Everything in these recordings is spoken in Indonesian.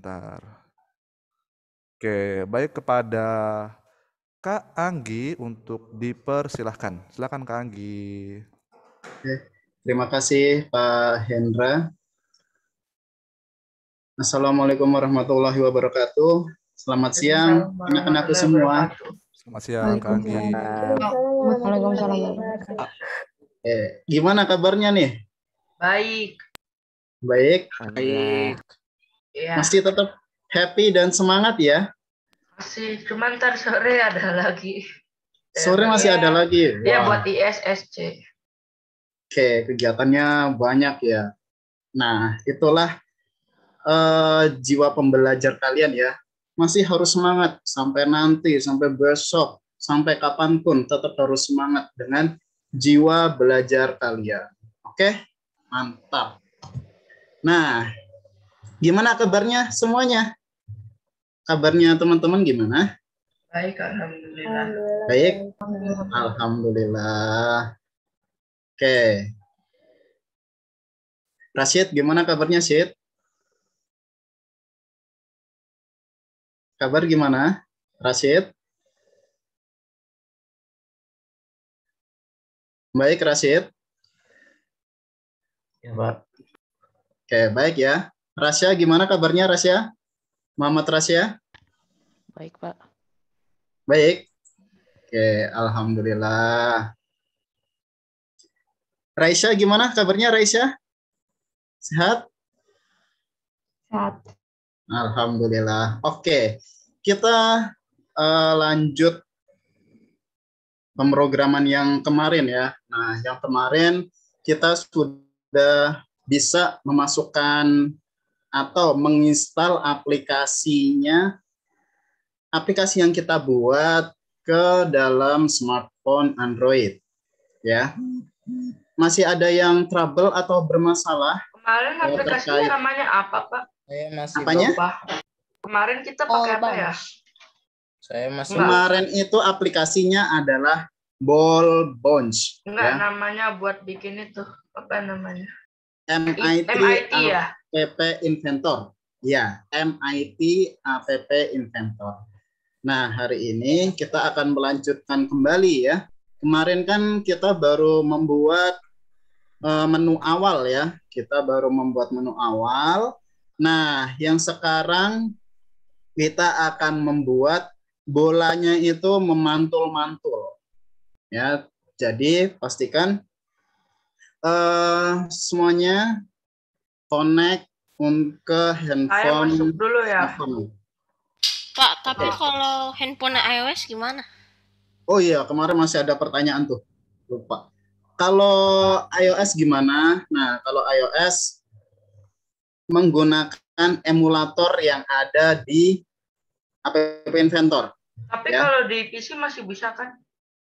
sebentar. Oke, baik kepada Kak Anggi untuk dipersilahkan. Silakan Kak Anggi. Oke, terima kasih Pak Hendra. Assalamualaikum warahmatullahi wabarakatuh. Selamat siang anak-anakku semua. Selamat siang Kak Anggi. Waalaikumsalam. Gimana kabarnya nih? Baik. Baik. Ya, Masih tetap happy dan semangat ya? masih. Cuman ntar sore ada lagi. Sore masih ada lagi? Ya, Wah. buat ISSC. Oke, kegiatannya banyak ya. Nah, itulah jiwa pembelajar kalian ya. Masih harus semangat sampai nanti, sampai besok, sampai kapanpun tetap harus semangat dengan jiwa belajar kalian. Oke, mantap. Nah, gimana kabarnya semuanya? Kabarnya teman-teman gimana? Baik, alhamdulillah. Baik, alhamdulillah. Oke. Rashid, gimana kabarnya, Sid? Kabar gimana, Rashid? Baik, Rashid. Ya, Pak. Oke, baik ya. Rasya, gimana kabarnya, Rasya? Muhammad Rasya? Baik, Pak. Baik. Oke, alhamdulillah. Raisya, gimana kabarnya, Raisya? Sehat? Sehat. Alhamdulillah. Oke, kita lanjut pemrograman yang kemarin ya. Nah, yang kemarin kita sudah bisa memasukkan atau menginstal aplikasi yang kita buat ke dalam smartphone Android ya. Masih ada yang trouble atau bermasalah? Kemarin aplikasinya namanya apa, Pak? Saya masih Apanya? Lupa. Kemarin kita pakai apa ya? Saya masih Kemarin itu aplikasinya adalah Ball Bounce. Enggak, Ya. namanya buat bikin itu. Apa namanya? MIT ya? App Inventor. Ya, MIT App Inventor. Nah, hari ini kita akan melanjutkan kembali ya. Kemarin kan kita baru membuat menu awal ya. Kita baru membuat menu awal. Nah, yang sekarang kita akan membuat bolanya itu memantul-mantul. Ya, jadi pastikan semuanya connect ke handphone. Saya masuk dulu ya. Pak, tapi kalau handphone iOS gimana? Oh iya, kemarin masih ada pertanyaan tuh. Lupa. Kalau iOS gimana? Nah, kalau iOS menggunakan emulator yang ada di App Inventor. Tapi ya. kalau di PC masih bisa kan?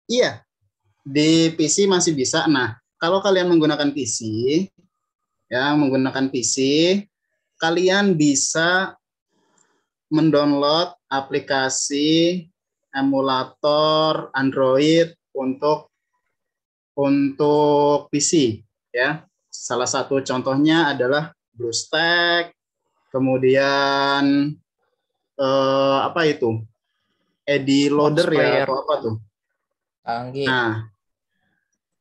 Iya, di PC masih bisa. Nah, kalau kalian menggunakan PC, kalian bisa mendownload aplikasi emulator Android untuk PC ya. Salah satu contohnya adalah BlueStack, kemudian apa itu? Edi Loader ya atau apa tuh? Anggi. Nah,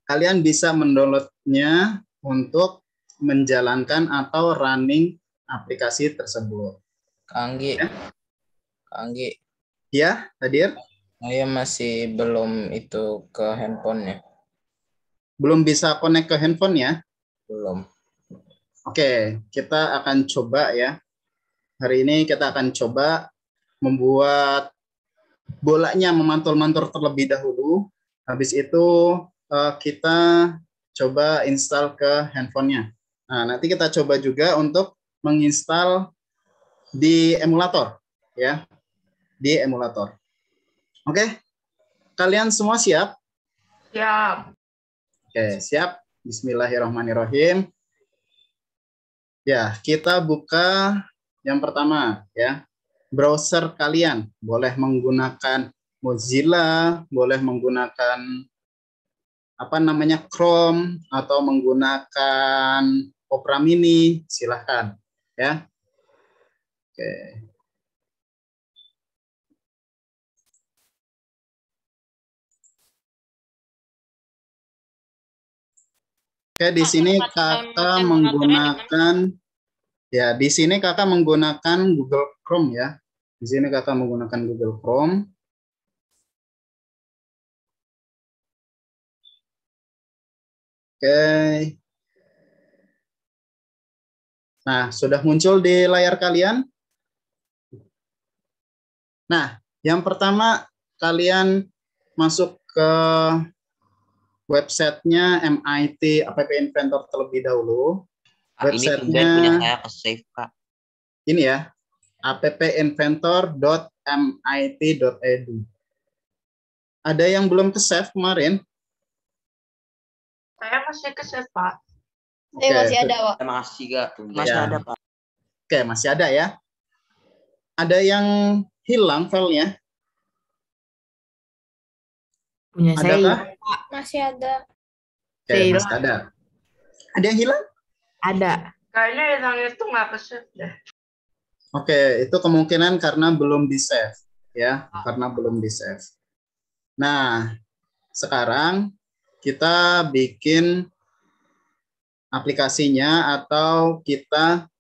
kalian bisa mendownloadnya untuk menjalankan atau running aplikasi tersebut. Anggi. Ya? Anggi. Ya, hadir? Saya masih belum itu ke handphonenya. Belum bisa connect ke handphone ya? Belum. Oke, kita akan coba ya. Hari ini kita akan coba membuat bolanya memantul-mantul terlebih dahulu. Habis itu kita coba install ke handphonenya. Nah, nanti kita coba juga untuk menginstal di emulator ya. Di emulator. Oke. Kalian semua siap? Siap. Oke, siap. Bismillahirrahmanirrahim. Ya, kita buka yang pertama ya. Browser kalian boleh menggunakan Mozilla, boleh menggunakan Chrome atau menggunakan Opera Mini, silahkan ya. Oke. Oke, di Pak, sini tempat kakak download emulatornya di mana? menggunakan ya, di sini kakak menggunakan Google Chrome ya. Di sini kakak menggunakan Google Chrome. Oke. Nah, sudah muncul di layar kalian? Nah, yang pertama kalian masuk ke websitenya MIT App Inventor terlebih dahulu. Pak, ini tumben punya Websitenya saya ke save, Pak. ini ya, appinventor.mit.edu. Ada yang belum ke save kemarin? Saya masih ke save, Pak. Oke, masih ada, Pak. Terima kasih, Kak. Tumben. Masih Ya. ada, Pak. Oke, masih ada ya. Ada yang hilang filenya? Punya saya Adakah? Pak. Masih ada. Oke, Saya masih ada. Ada yang hilang? Ada. Kayaknya yang itu nggak ke save deh. Oke, itu kemungkinan karena belum di-save ya, karena belum di-save. Nah, sekarang kita bikin aplikasinya atau kita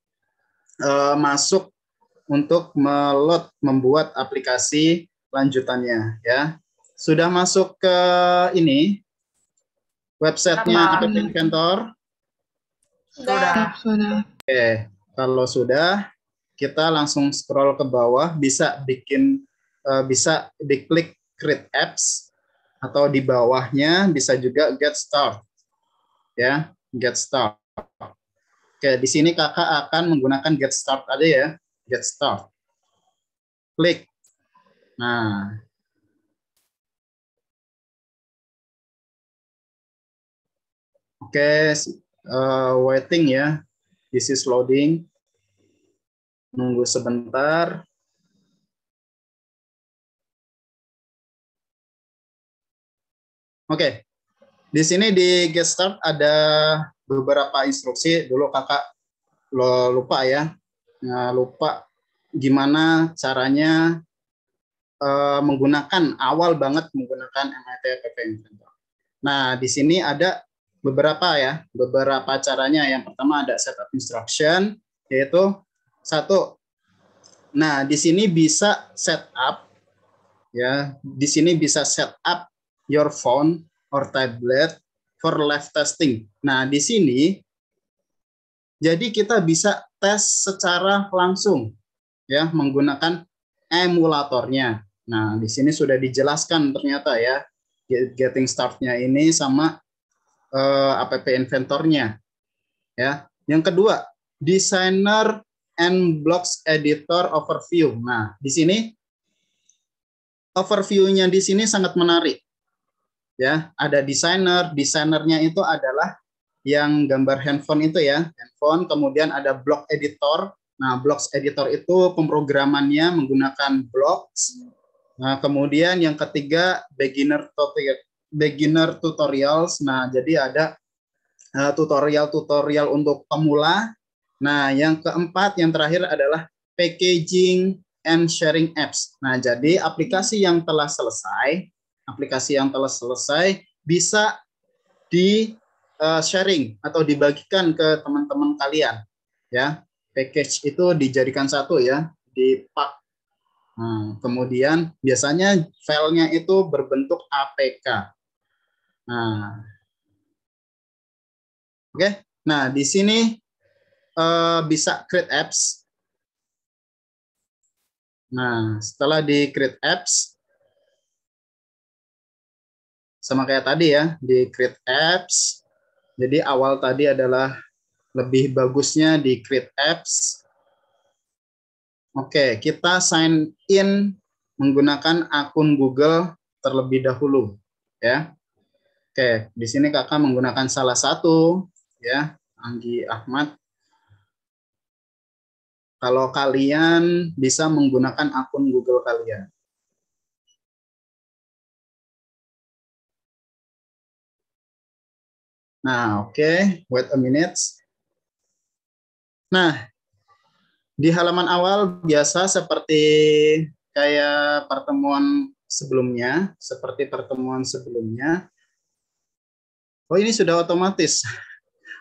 masuk untuk membuat aplikasi lanjutannya ya. Sudah masuk ke ini websitenya App Inventor? Sudah. Oke, kalau sudah kita langsung scroll ke bawah, bisa bisa diklik Create Apps atau di bawahnya bisa juga Get Start ya, Get Start. Oke, di sini kakak akan menggunakan Get Start aja ya, Get Start. Klik. Nah, oke, waiting ya, this is loading. Nunggu sebentar. Oke, di sini di Get Start ada beberapa instruksi. Dulu kakak lupa ya, lupa gimana caranya menggunakan awal banget menggunakan MIT App Inventor. Nah, di sini ada beberapa caranya. Yang pertama ada setup instruction, yaitu satu. Nah, di sini bisa setup ya. Di sini bisa setup your phone or tablet for live testing. Nah, di sini jadi kita bisa tes secara langsung ya menggunakan emulatornya. Nah, di sini sudah dijelaskan ternyata ya getting start-nya ini sama App Inventor-nya ya. Yang kedua, designer and blocks editor overview. Nah, di sini overview-nya di sini sangat menarik. Ya, ada desainernya itu adalah yang gambar handphone itu ya, handphone, kemudian ada block editor. Nah, blocks editor itu pemrogramannya menggunakan blocks. Nah, kemudian yang ketiga beginner tutorials. Nah, jadi ada tutorial untuk pemula. Nah, yang keempat, yang terakhir adalah packaging and sharing apps. Nah, jadi aplikasi yang telah selesai bisa di sharing atau dibagikan ke teman-teman kalian ya. Package itu dijadikan satu ya, dipak. Nah, kemudian biasanya filenya itu berbentuk APK. Nah, oke. Nah, di sini bisa create apps. Nah, setelah di create apps, sama kayak tadi ya, di create apps. Jadi awal tadi adalah lebih bagusnya di create apps. Oke, kita sign in menggunakan akun Google terlebih dahulu, ya. Oke, di sini kakak menggunakan salah satu, ya, Anggi Ahmad. Kalau kalian bisa menggunakan akun Google kalian. Nah, oke, wait a minute. Nah, Di halaman awal biasa seperti kayak pertemuan sebelumnya, Oh, ini sudah otomatis.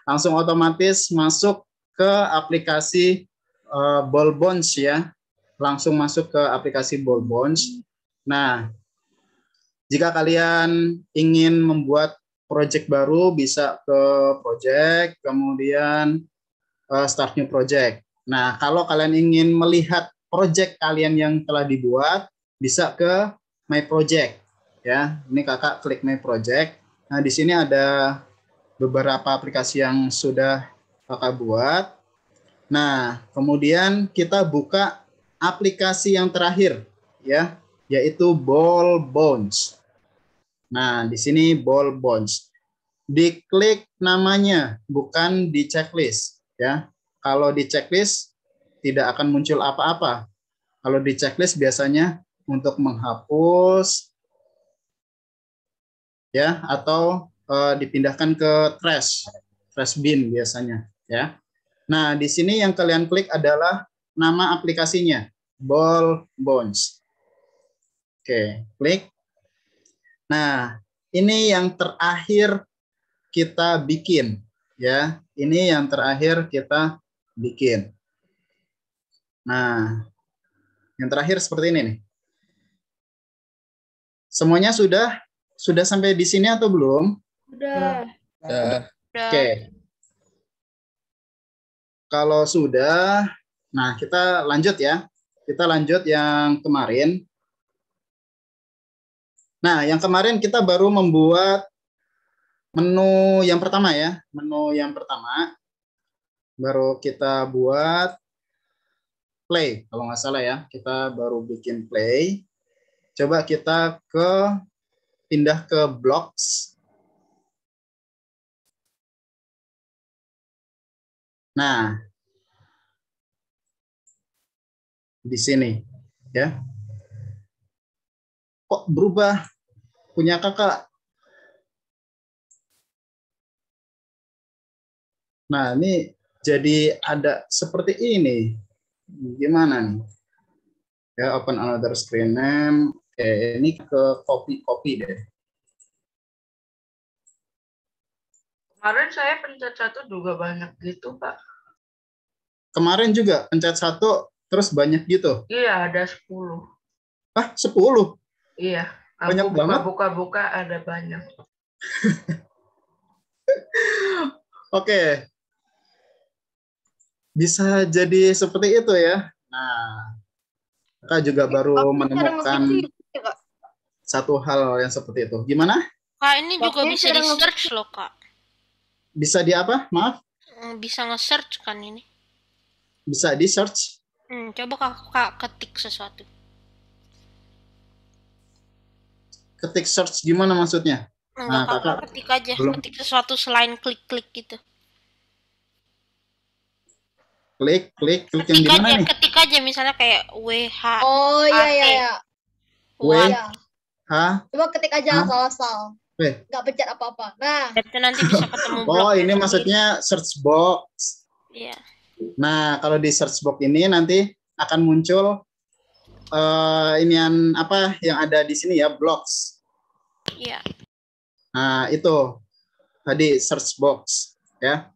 Langsung otomatis masuk ke aplikasi Ball Bonds ya. Langsung masuk ke aplikasi Ball Bonds. Nah, jika kalian ingin membuat project baru, bisa ke project, kemudian start new project. Nah, kalau kalian ingin melihat project kalian yang telah dibuat, bisa ke My Project. Ya, ini kakak klik My Project. Nah, di sini ada beberapa aplikasi yang sudah kakak buat. Nah, kemudian kita buka aplikasi yang terakhir, ya, yaitu Ball Bonds. Nah, di sini Ball Bonds. Diklik namanya, bukan di checklist, ya. Kalau di checklist tidak akan muncul apa-apa. Kalau di checklist biasanya untuk menghapus, ya, atau dipindahkan ke trash bin biasanya, ya. Nah, di sini yang kalian klik adalah nama aplikasinya, Ball Bonds. Oke, klik. Nah, ini yang terakhir kita bikin, ya. Ini yang terakhir kita bikin. Nah, yang terakhir seperti ini nih. Semuanya sudah sampai di sini atau belum? Udah. Oke. Kalau sudah, nah kita lanjut ya. Kita lanjut yang kemarin. Nah, yang kemarin kita baru membuat menu yang pertama ya. Menu yang pertama baru kita buat play. Kalau nggak salah ya, kita baru bikin play. Coba kita pindah ke blocks. Nah, di sini ya. Kok berubah punya kakak? Nah, ini jadi ada seperti ini. Gimana nih? Ya, open another screen name. Oke, ini ke copy deh. Kemarin saya pencet 1 juga banyak gitu, Pak. Kemarin juga pencet 1 terus banyak gitu. Iya, ada 10. Ah, 10? Iya, Banyak aku banget. buka-buka ada banyak. Oke. Bisa jadi seperti itu ya. Nah, Kakak juga baru menemukan satu hal yang seperti itu. Gimana? Kak, ini juga bisa di-search loh, Kak. Bisa di apa? Maaf? Bisa nge-search kan ini. Bisa di search? Coba Kak ketik sesuatu. Ketik search gimana maksudnya? Enggak, Kak, ketik aja. belum. Ketik sesuatu selain klik-klik gitu. Klik yang di mana nih? Ketik aja misalnya kayak WH. Oh iya. WH. Coba ketik aja asal-asal. Nggak pencet apa-apa. Nah. Itu nanti bisa ketemu blog. Oh, ini maksudnya search box. Iya. Nah, kalau di search box ini nanti akan muncul inian apa yang ada di sini ya, blocks. Iya. Nah, itu tadi search box ya.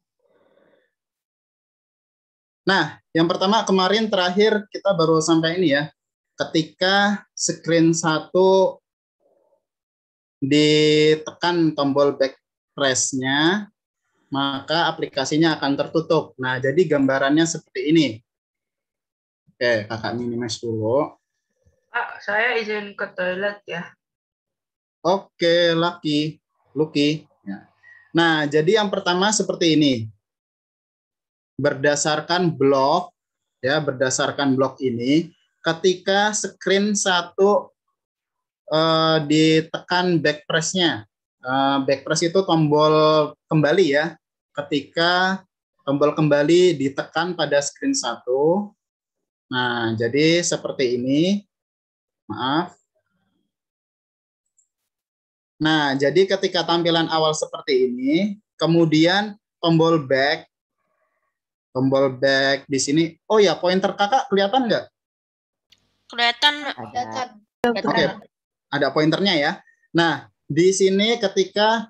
Nah, yang pertama kemarin terakhir kita baru sampai ini ya. Ketika screen 1 ditekan tombol back press-nya, maka aplikasinya akan tertutup. Nah, jadi gambarannya seperti ini. Oke, kakak minimize dulu. Pak, saya izin ke toilet ya. Oke, Lucky. Ya. Nah, jadi yang pertama seperti ini. Berdasarkan blok ini, ketika screen 1 ditekan back press-nya. Back press itu tombol kembali ya. Ketika tombol kembali ditekan pada screen 1. Nah, jadi seperti ini. Maaf. Nah, jadi ketika tampilan awal seperti ini, kemudian tombol back tombol back di sini. Oh ya, pointer kakak kelihatan nggak? Kelihatan. Kelihatan. Oke, ada pointernya ya. Nah, di sini ketika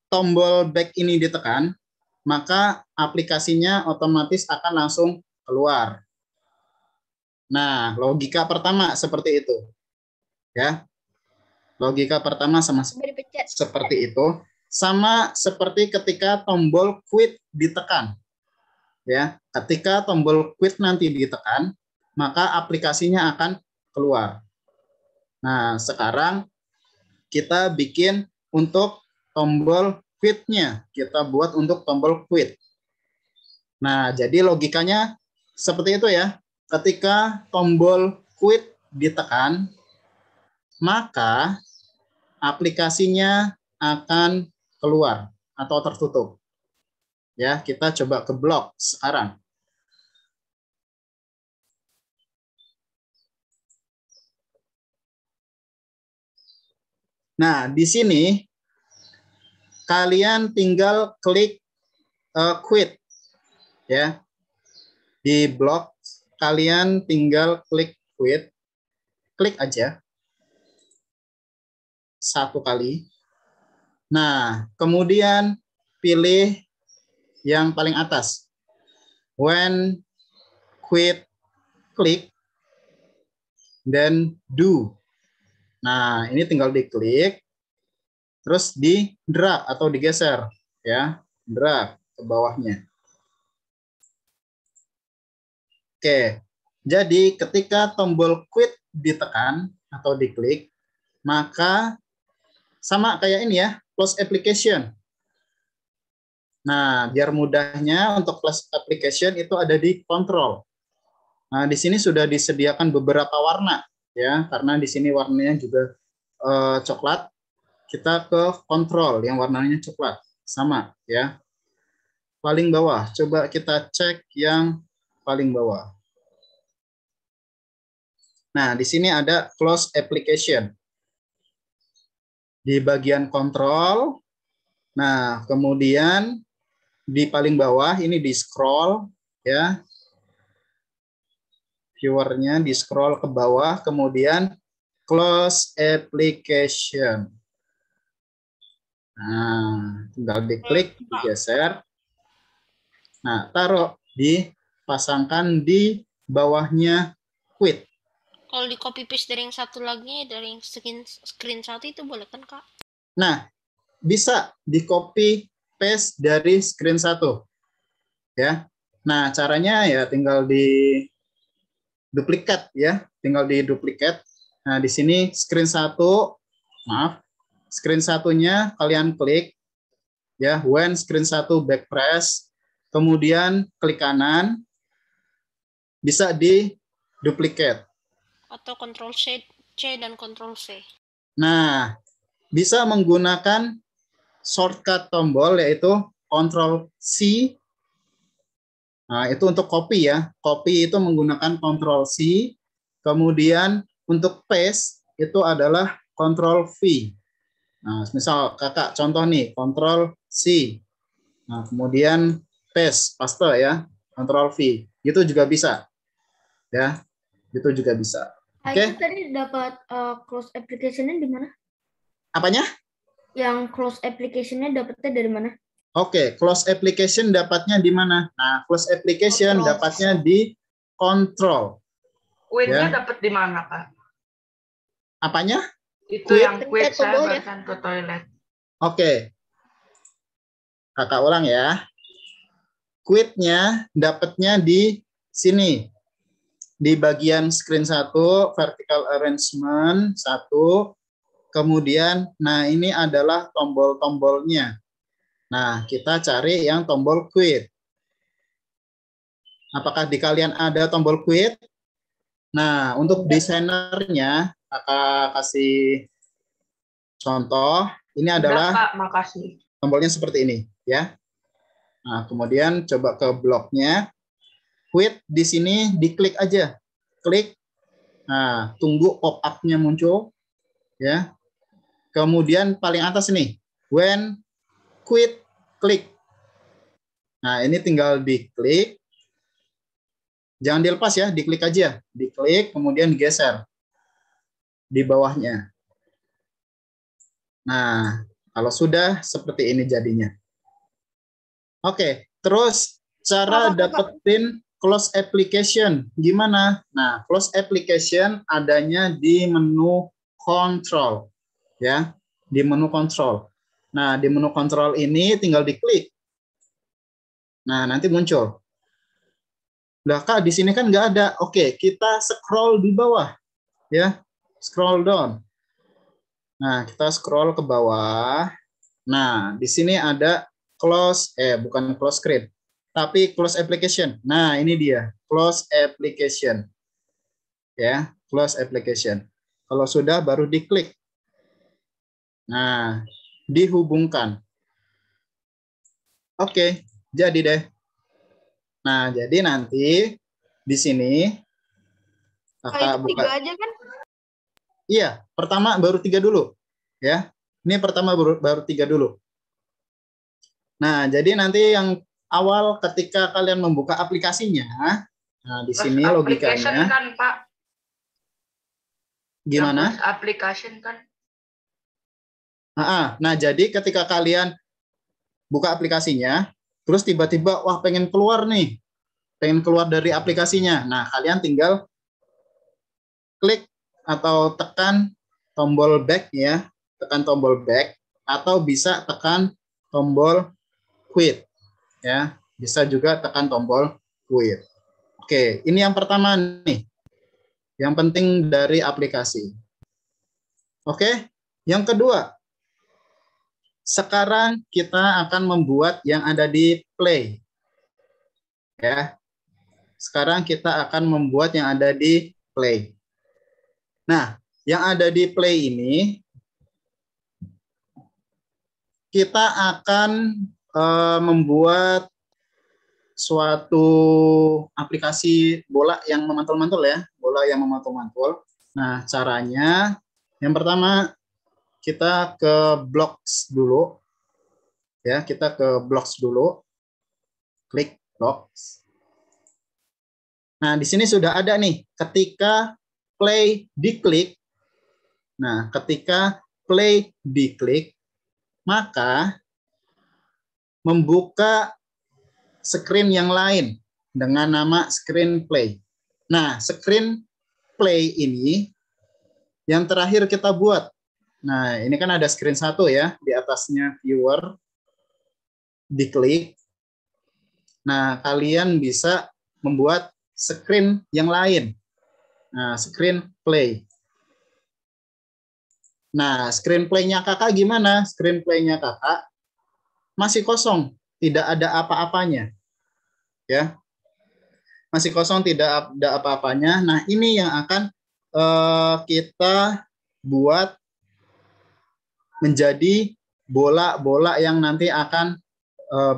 tombol back ini ditekan, maka aplikasinya otomatis akan langsung keluar. Nah, logika pertama seperti itu. Ya. Logika pertama sama seperti itu. Sama seperti ketika tombol quit ditekan. Ya, ketika tombol quit nanti ditekan, maka aplikasinya akan keluar. Nah, sekarang kita bikin untuk tombol quit-nya. Kita buat untuk tombol quit. Nah, jadi logikanya seperti itu ya. Ketika tombol quit ditekan, maka aplikasinya akan keluar atau tertutup. Ya, kita coba ke blok sekarang. Nah, di sini kalian tinggal klik quit. Ya. Di blok kalian tinggal klik quit. Klik aja. Satu kali. Nah, kemudian pilih yang paling atas. When quit, klik, then do. Nah, ini tinggal diklik, terus di drag atau digeser, ya, drag ke bawahnya. Oke, jadi ketika tombol quit ditekan atau diklik, maka sama kayak ini ya, close application. Nah, biar mudahnya untuk close application itu ada di control. Nah, di sini sudah disediakan beberapa warna ya, karena di sini warnanya juga coklat. Kita ke control yang warnanya coklat, sama ya. Paling bawah, coba kita cek yang paling bawah. Nah, di sini ada close application. Di bagian control, nah kemudian di paling bawah ini di scroll ya. Viewernya di scroll ke bawah, kemudian close application. Nah, tinggal diklik, digeser. Nah, taruh dipasangkan di bawahnya quit. Kalau di copy paste dari yang satu lagi, dari yang screen satu itu boleh kan, Kak? Nah, bisa di copy paste dari screen satu. Ya. Nah, caranya ya tinggal di duplikat ya, tinggal di duplikat. Nah, di sini screen satu, maaf, screen satunya kalian klik ya, when screen satu back press, kemudian klik kanan, bisa di duplikat. Atau Ctrl C dan Ctrl V. Nah, bisa menggunakan shortcut tombol yaitu Ctrl C. Nah, itu untuk copy ya. Copy itu menggunakan Ctrl C. Kemudian untuk paste itu adalah Ctrl V. Nah, misal kakak contoh nih, Ctrl C. Nah, kemudian paste ya, Ctrl V. Itu juga bisa. Ya, itu juga bisa. Oke. Itu tadi dapat close application-nya di mana? Apanya? Yang close application-nya dapatnya dari mana? Oke, close application dapatnya di mana? Nah, close application Control. dapatnya di control. Quit-nya Ya. dapat di mana, Kak? Apanya? Itu Quit? yang quit Pencet saya tombolnya. bahkan ke toilet. Oke. Kakak ulang ya. Quit-nya dapatnya di sini. Di bagian screen 1, vertical arrangement 1. Kemudian, nah ini adalah tombol-tombolnya. Nah, kita cari yang tombol quit. Apakah di kalian ada tombol quit? Nah, untuk desainernya, kakak kasih contoh. Ini adalah Kak, makasih. tombolnya seperti ini, ya. Nah, kemudian coba ke bloknya. Quit di sini diklik aja. Klik. Nah, tunggu pop-up-nya muncul, ya. Kemudian paling atas ini, when quit, klik. Nah, ini tinggal diklik. Jangan dilepas ya, diklik aja. Diklik, kemudian digeser di bawahnya. Nah, kalau sudah seperti ini jadinya. Oke, terus cara dapetin close application gimana? Nah, close application adanya di menu control, ya, di menu control. Nah, di menu control ini tinggal diklik. Nah, nanti muncul. Lah, Kak, di sini kan nggak ada. Oke, kita scroll di bawah, ya, scroll down. Nah, kita scroll ke bawah. Nah, di sini ada bukan close screen, tapi close application. Nah, ini dia, close application. Ya, close application. Kalau sudah baru diklik. Nah, dihubungkan. Oke, jadi deh. Nah, jadi nanti di sini Kakak itu 3 buka. aja kan? Iya, pertama baru 3 dulu. Ya, ini pertama baru 3 dulu. Nah, jadi nanti yang awal ketika kalian membuka aplikasinya, nah di sini logikanya. Kan, Pak? Gimana? Application kan? Nah, jadi ketika kalian buka aplikasinya, terus tiba-tiba, wah pengen keluar nih, pengen keluar dari aplikasinya. Nah, kalian tinggal klik atau tekan tombol back ya, tekan tombol back, atau bisa tekan tombol quit ya, bisa juga tekan tombol quit. Oke, ini yang pertama nih, yang penting dari aplikasi. Oke, yang kedua, sekarang kita akan membuat yang ada di Play ya. Sekarang kita akan membuat yang ada di Play. Nah, yang ada di Play ini kita akan membuat suatu aplikasi bola yang memantul-mantul ya, bola yang memantul-mantul. Nah, caranya yang pertama kita ke Blocks dulu. Ya, kita ke Blocks dulu. Klik Blocks. Nah, di sini sudah ada nih ketika play diklik. Nah, ketika play diklik, maka membuka screen yang lain dengan nama screen play. Nah, screen play ini yang terakhir kita buat. Nah, ini kan ada screen 1 ya, di atasnya viewer, diklik. Nah, kalian bisa membuat screen yang lain. Nah, screen play. Nah, screen play-nya kakak gimana? Screen play-nya kakak masih kosong, tidak ada apa-apanya. Ya, masih kosong, tidak ada apa-apanya. Nah, ini yang akan kita buat menjadi bola-bola yang nanti akan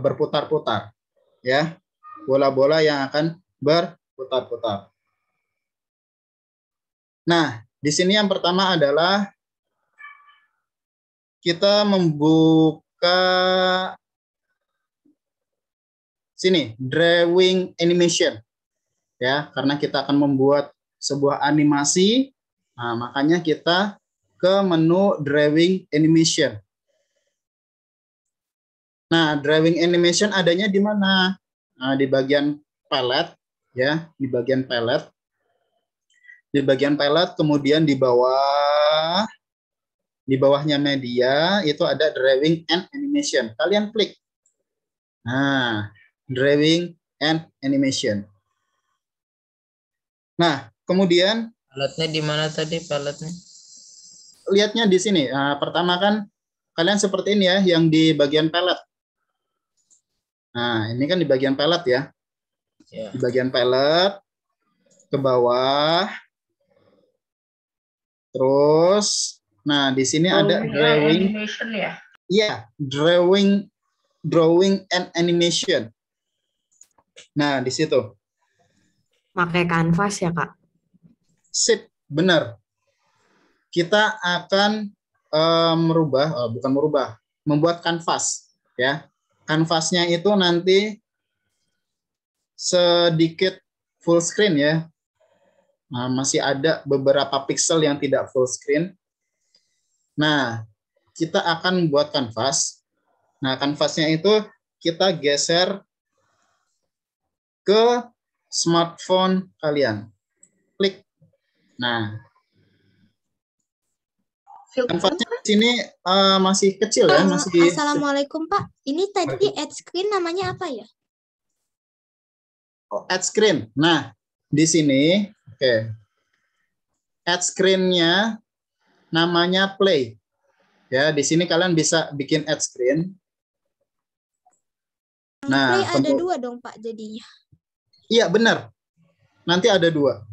berputar-putar. Ya, bola-bola yang akan berputar-putar. Nah, di sini yang pertama adalah kita membuka sini drawing animation ya, karena kita akan membuat sebuah animasi. Nah, makanya kita ke menu drawing animation. Nah, drawing animation adanya di mana? Nah, di bagian palette ya, di bagian palette. Di bagian palette, kemudian di bawahnya media itu ada drawing and animation. Kalian klik. Nah, drawing and animation. Nah, kemudian Paletnya di mana tadi paletnya? Lihatnya di sini. Nah, pertama kan kalian seperti ini ya, yang di bagian palette. Nah, ini kan di bagian palette ya. Di bagian palette ke bawah. Terus nah, di sini ada drawing animation ya. Iya, drawing and animation. Nah, di situ. Pakai kanvas ya, Kak? Sip, benar. Kita akan membuat kanvas ya. Kanvasnya itu nanti sedikit full screen ya. Nah, masih ada beberapa pixel yang tidak full screen. Nah, kita akan buat kanvas. Nah, kanvasnya itu kita geser ke smartphone kalian. Klik. Nah, kanvasnya di sini masih kecil ya, masih. Assalamualaikum Pak. Ini tadi add screen namanya apa ya? Oh, add screen. Nah, di sini, oke. Add screen-nya namanya play. Ya, di sini kalian bisa bikin add screen. Nah, Play ada 2 dong Pak jadinya. Iya, benar. Nanti ada 2.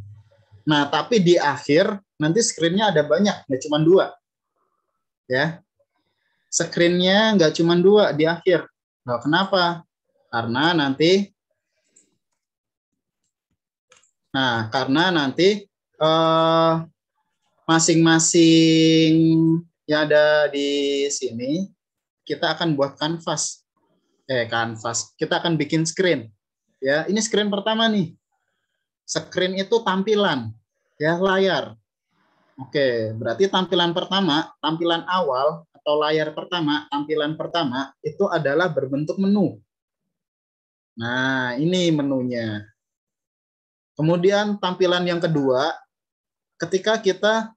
Nah, tapi di akhir nanti screen-nya ada banyak, nggak cuma 2. Ya. Screen-nya nggak cuma 2 di akhir. Nah, kenapa? Karena nanti masing-masing yang ada di sini kita akan buat kanvas. Kita akan bikin screen. Ya, ini screen pertama nih. Screen itu tampilan, ya, layar. Oke, berarti tampilan pertama, tampilan awal atau layar pertama, tampilan pertama itu adalah berbentuk menu. Nah, ini menunya. Kemudian tampilan yang kedua, ketika kita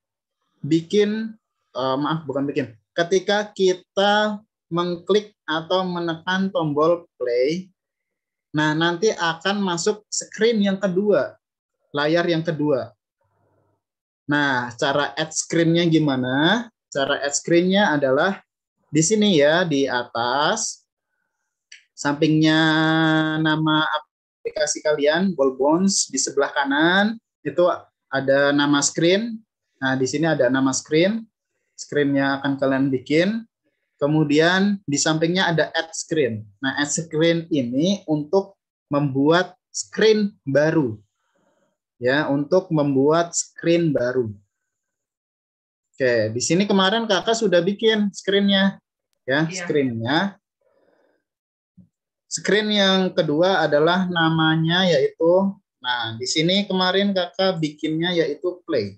ketika kita mengklik atau menekan tombol play, nah nanti akan masuk screen yang kedua, layar yang kedua. Nah, cara add screen-nya gimana? Cara add screen-nya adalah di sini ya, di atas, sampingnya nama aplikasi kalian, Ballbones, di sebelah kanan itu ada nama screen. Nah, di sini ada nama screen. Screen-nya akan kalian bikin. Kemudian di sampingnya ada add screen. Nah, add screen ini untuk membuat screen baru. Ya, untuk membuat screen baru. Oke, di sini kemarin Kakak sudah bikin screen-nya. Ya, screen-nya. Screen yang kedua adalah namanya yaitu, nah di sini kemarin Kakak bikinnya yaitu play.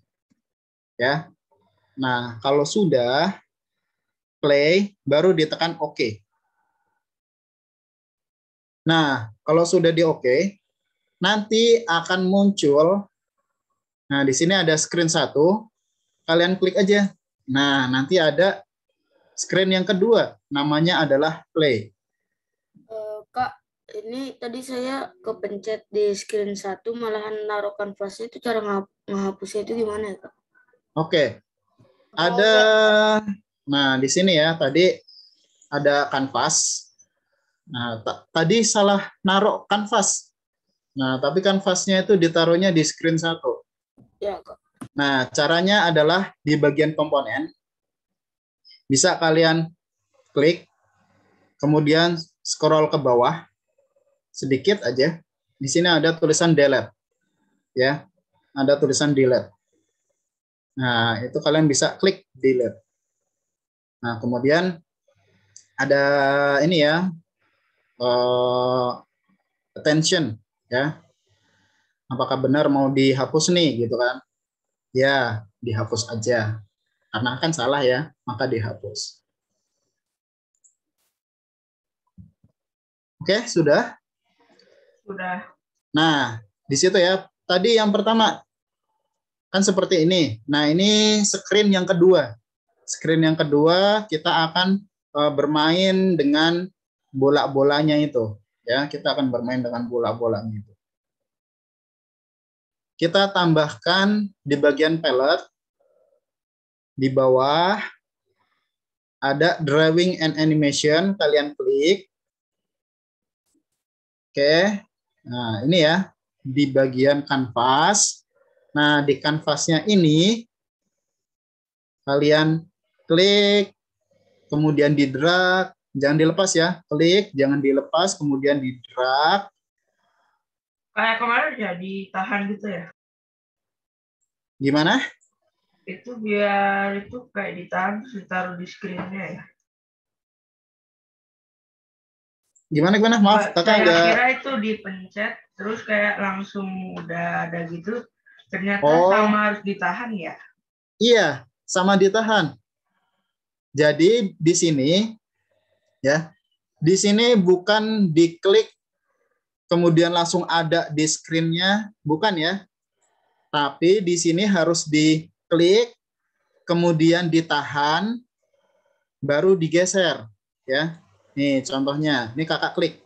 Ya. Nah, kalau sudah play baru ditekan OK. Nah, kalau sudah di OK, nanti akan muncul, nah di sini ada screen 1, kalian klik aja. Nah, nanti ada screen yang kedua, namanya adalah play. Kak, ini tadi saya kepencet di screen 1, malahan naruh kanvasnya itu cara ngehapusnya itu gimana ya, Kak? Oke. Ada, nah di sini ya, tadi ada kanvas. Nah, tadi salah naruh kanvas. Nah, tapi kanvasnya itu ditaruhnya di screen 1. Ya, Kak. Nah, caranya adalah di bagian komponen. Bisa kalian klik, kemudian scroll ke bawah sedikit aja. Di sini ada tulisan delete. Ya. Ada tulisan delete. Nah, itu kalian bisa klik delete. Nah, kemudian ada ini ya. Attention ya. Apakah benar mau dihapus nih gitu kan? Ya, dihapus aja. Karena kan salah ya, maka dihapus. Oke, sudah? Sudah. Nah, di situ ya. Tadi yang pertama kan seperti ini. Nah, ini screen yang kedua. Screen yang kedua kita akan bermain dengan bola-bolanya itu. Ya, kita akan bermain dengan bola-bolanya itu. Kita tambahkan di bagian palette di bawah ada drawing and animation, kalian klik. Oke, nah ini ya, di bagian kanvas. Nah, di kanvasnya ini, kalian klik, kemudian di drag, jangan dilepas ya, klik, jangan dilepas, kemudian di drag. Kayak kemarin ya, ditahan gitu ya? Gimana? Itu biar itu kayak ditahan, terus ditaruh di screen-nya ya? Gimana? Maaf, kakak Saya agak. kira itu dipencet, terus kayak langsung udah ada gitu. Ternyata Oh, sama harus ditahan ya. iya, sama ditahan. Jadi di sini ya, di sini bukan diklik kemudian langsung ada di screen-nya, bukan ya. Tapi di sini harus diklik, kemudian ditahan, baru digeser ya. Nih contohnya, ini kakak klik,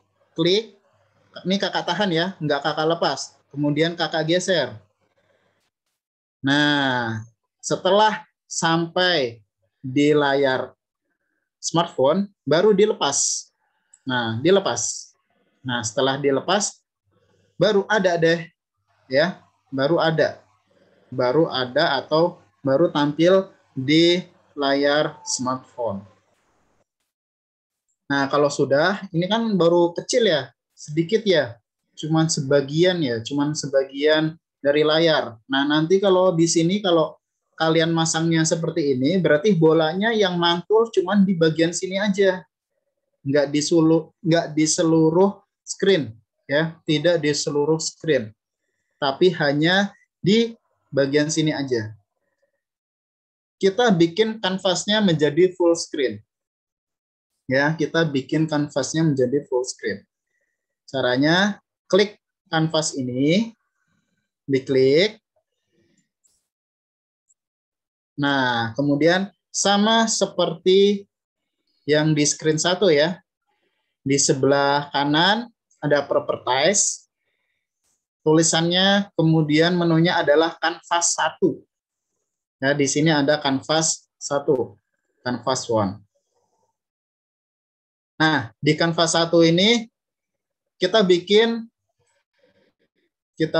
ini kakak tahan ya, nggak kakak lepas. Kemudian kakak geser. Nah, setelah sampai di layar smartphone, baru dilepas. Nah, dilepas. Nah, setelah dilepas, baru ada deh, ya, baru ada atau baru tampil di layar smartphone. Nah, kalau sudah, ini kan baru kecil ya, sedikit ya, cuman sebagian dari layar. Nah, nanti kalau di sini kalau kalian masangnya seperti ini, berarti bolanya yang mantul cuman di bagian sini aja, nggak di seluruh screen, ya, tidak di seluruh screen, tapi hanya di bagian sini aja. Kita bikin kanvasnya menjadi full screen. Ya, kita bikin kanvasnya menjadi full screen. Caranya, klik kanvas ini, diklik. Nah, kemudian sama seperti yang di screen 1 ya. Di sebelah kanan ada properties. Tulisannya kemudian menunya adalah kanvas 1. Ya, di sini ada kanvas 1, kanvas 1. Nah, di kanvas 1 ini kita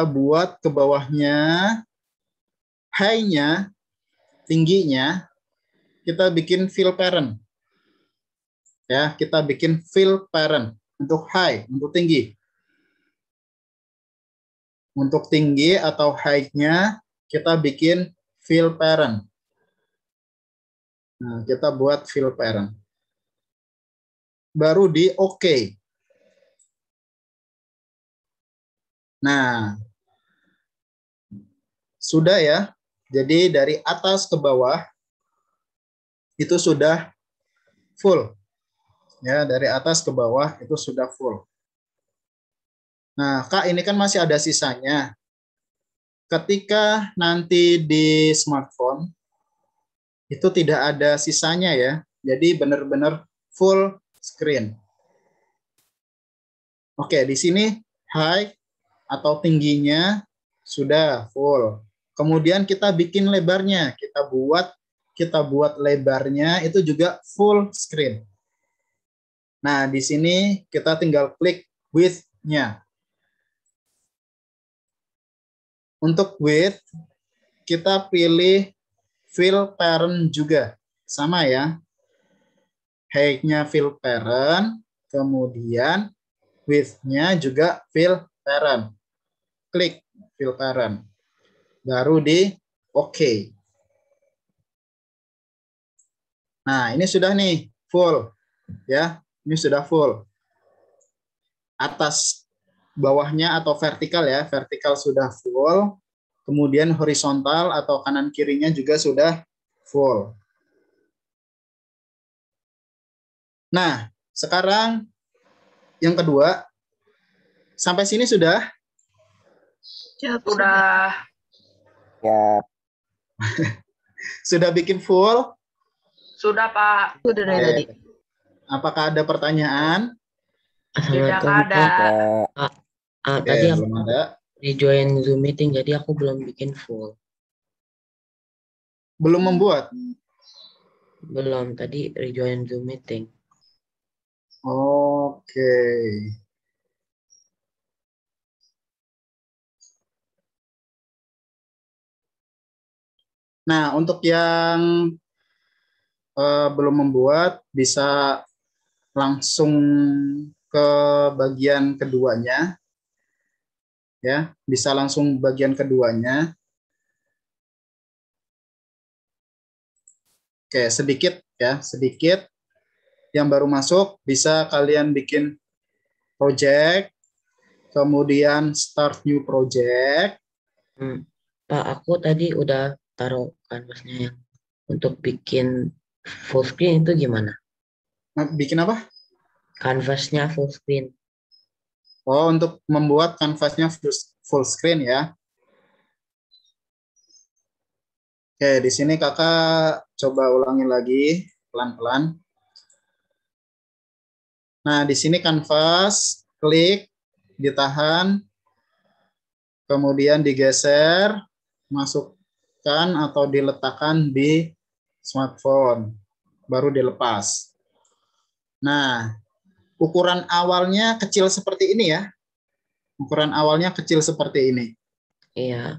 buat ke bawahnya, high-nya, tingginya, kita bikin fill parent. Ya, kita bikin fill parent untuk high, untuk tinggi. Untuk tinggi atau high-nya kita bikin fill parent. Nah, kita buat fill parent. Baru di OK. Nah, sudah ya. Jadi dari atas ke bawah itu sudah full. Ya, dari atas ke bawah itu sudah full. Nah, Kak, ini kan masih ada sisanya. Ketika nanti di smartphone itu tidak ada sisanya ya. Jadi benar-benar full screen. Oke, di sini high atau tingginya sudah full. Kemudian kita bikin lebarnya, kita buat lebarnya itu juga full screen. Nah, di sini kita tinggal klik width-nya. Untuk width kita pilih fill parent juga. Sama ya. Height-nya fill parent, kemudian width-nya juga fill parent. Klik fill parent. Baru di OK. Nah, ini sudah nih full. Ya, ini sudah full. Atas bawahnya atau vertikal ya, vertikal sudah full. Kemudian horizontal atau kanan kirinya juga sudah full. Nah, sekarang yang kedua, sampai sini sudah? Sudah. Ya. Sudah bikin full? Sudah, Pak. Udah dari tadi. Apakah ada pertanyaan? Tidak ada. Tadi aku belum ada. rejoin Zoom meeting, jadi aku belum bikin full. Belum membuat? Belum, tadi rejoin Zoom meeting. Oke. Nah, untuk yang belum membuat, bisa langsung ke bagian keduanya. Ya, bisa langsung bagian keduanya. Oke, sedikit ya, sedikit. Yang baru masuk bisa kalian bikin project, kemudian start new project. Pak, aku tadi udah taruh kanvasnya yang untuk bikin full screen itu gimana? Bikin apa? Kanvasnya full screen. Oh, untuk membuat kanvasnya full screen ya. Oke, di sini kakak coba ulangi lagi pelan-pelan. Nah, di sini kanvas, klik, ditahan, kemudian digeser, masukkan atau diletakkan di smartphone, baru dilepas. Nah, ukuran awalnya kecil seperti ini ya. Ukuran awalnya kecil seperti ini. Iya.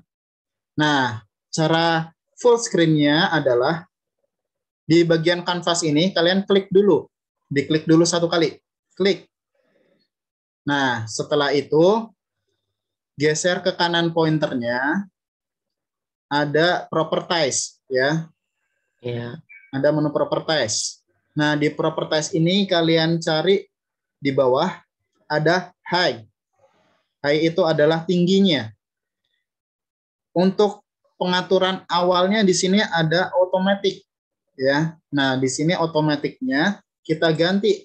Nah, cara full screen-nya adalah di bagian kanvas ini kalian klik dulu. Diklik dulu satu kali. Klik. Nah, setelah itu geser ke kanan pointernya. Ada properties ya. Iya. Ada menu properties. Nah, di properties ini kalian cari di bawah ada height. Height itu adalah tingginya. Untuk pengaturan awalnya di sini ada automatic ya. Nah, di sini otomatiknya kita ganti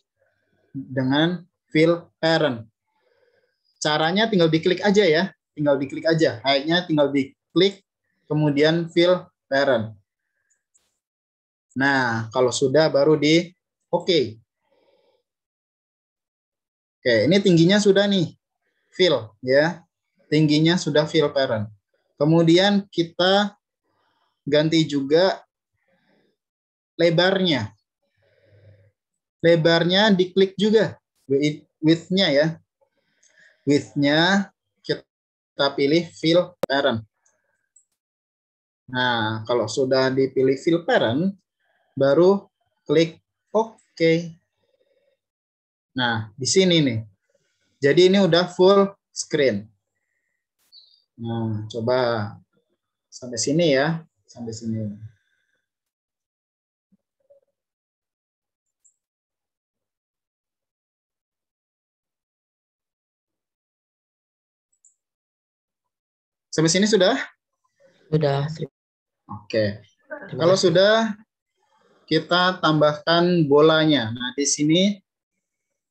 dengan fill parent. Caranya tinggal diklik aja ya, tinggal diklik aja. Height-nya tinggal diklik, kemudian fill parent. Nah, kalau sudah baru di oke. Oke, ini tingginya sudah nih, fill ya. Tingginya sudah fill parent. Kemudian kita ganti juga lebarnya. Lebarnya diklik juga, width-nya ya. Width-nya kita pilih fill parent. Nah, kalau sudah dipilih fill parent, baru klik OK. Nah, di sini nih. Jadi ini udah full screen. Nah, coba sampai sini ya, sampai sini. Sampai sini sudah? Sudah. Oke. Kalau sudah, kita tambahkan bolanya. Nah, di sini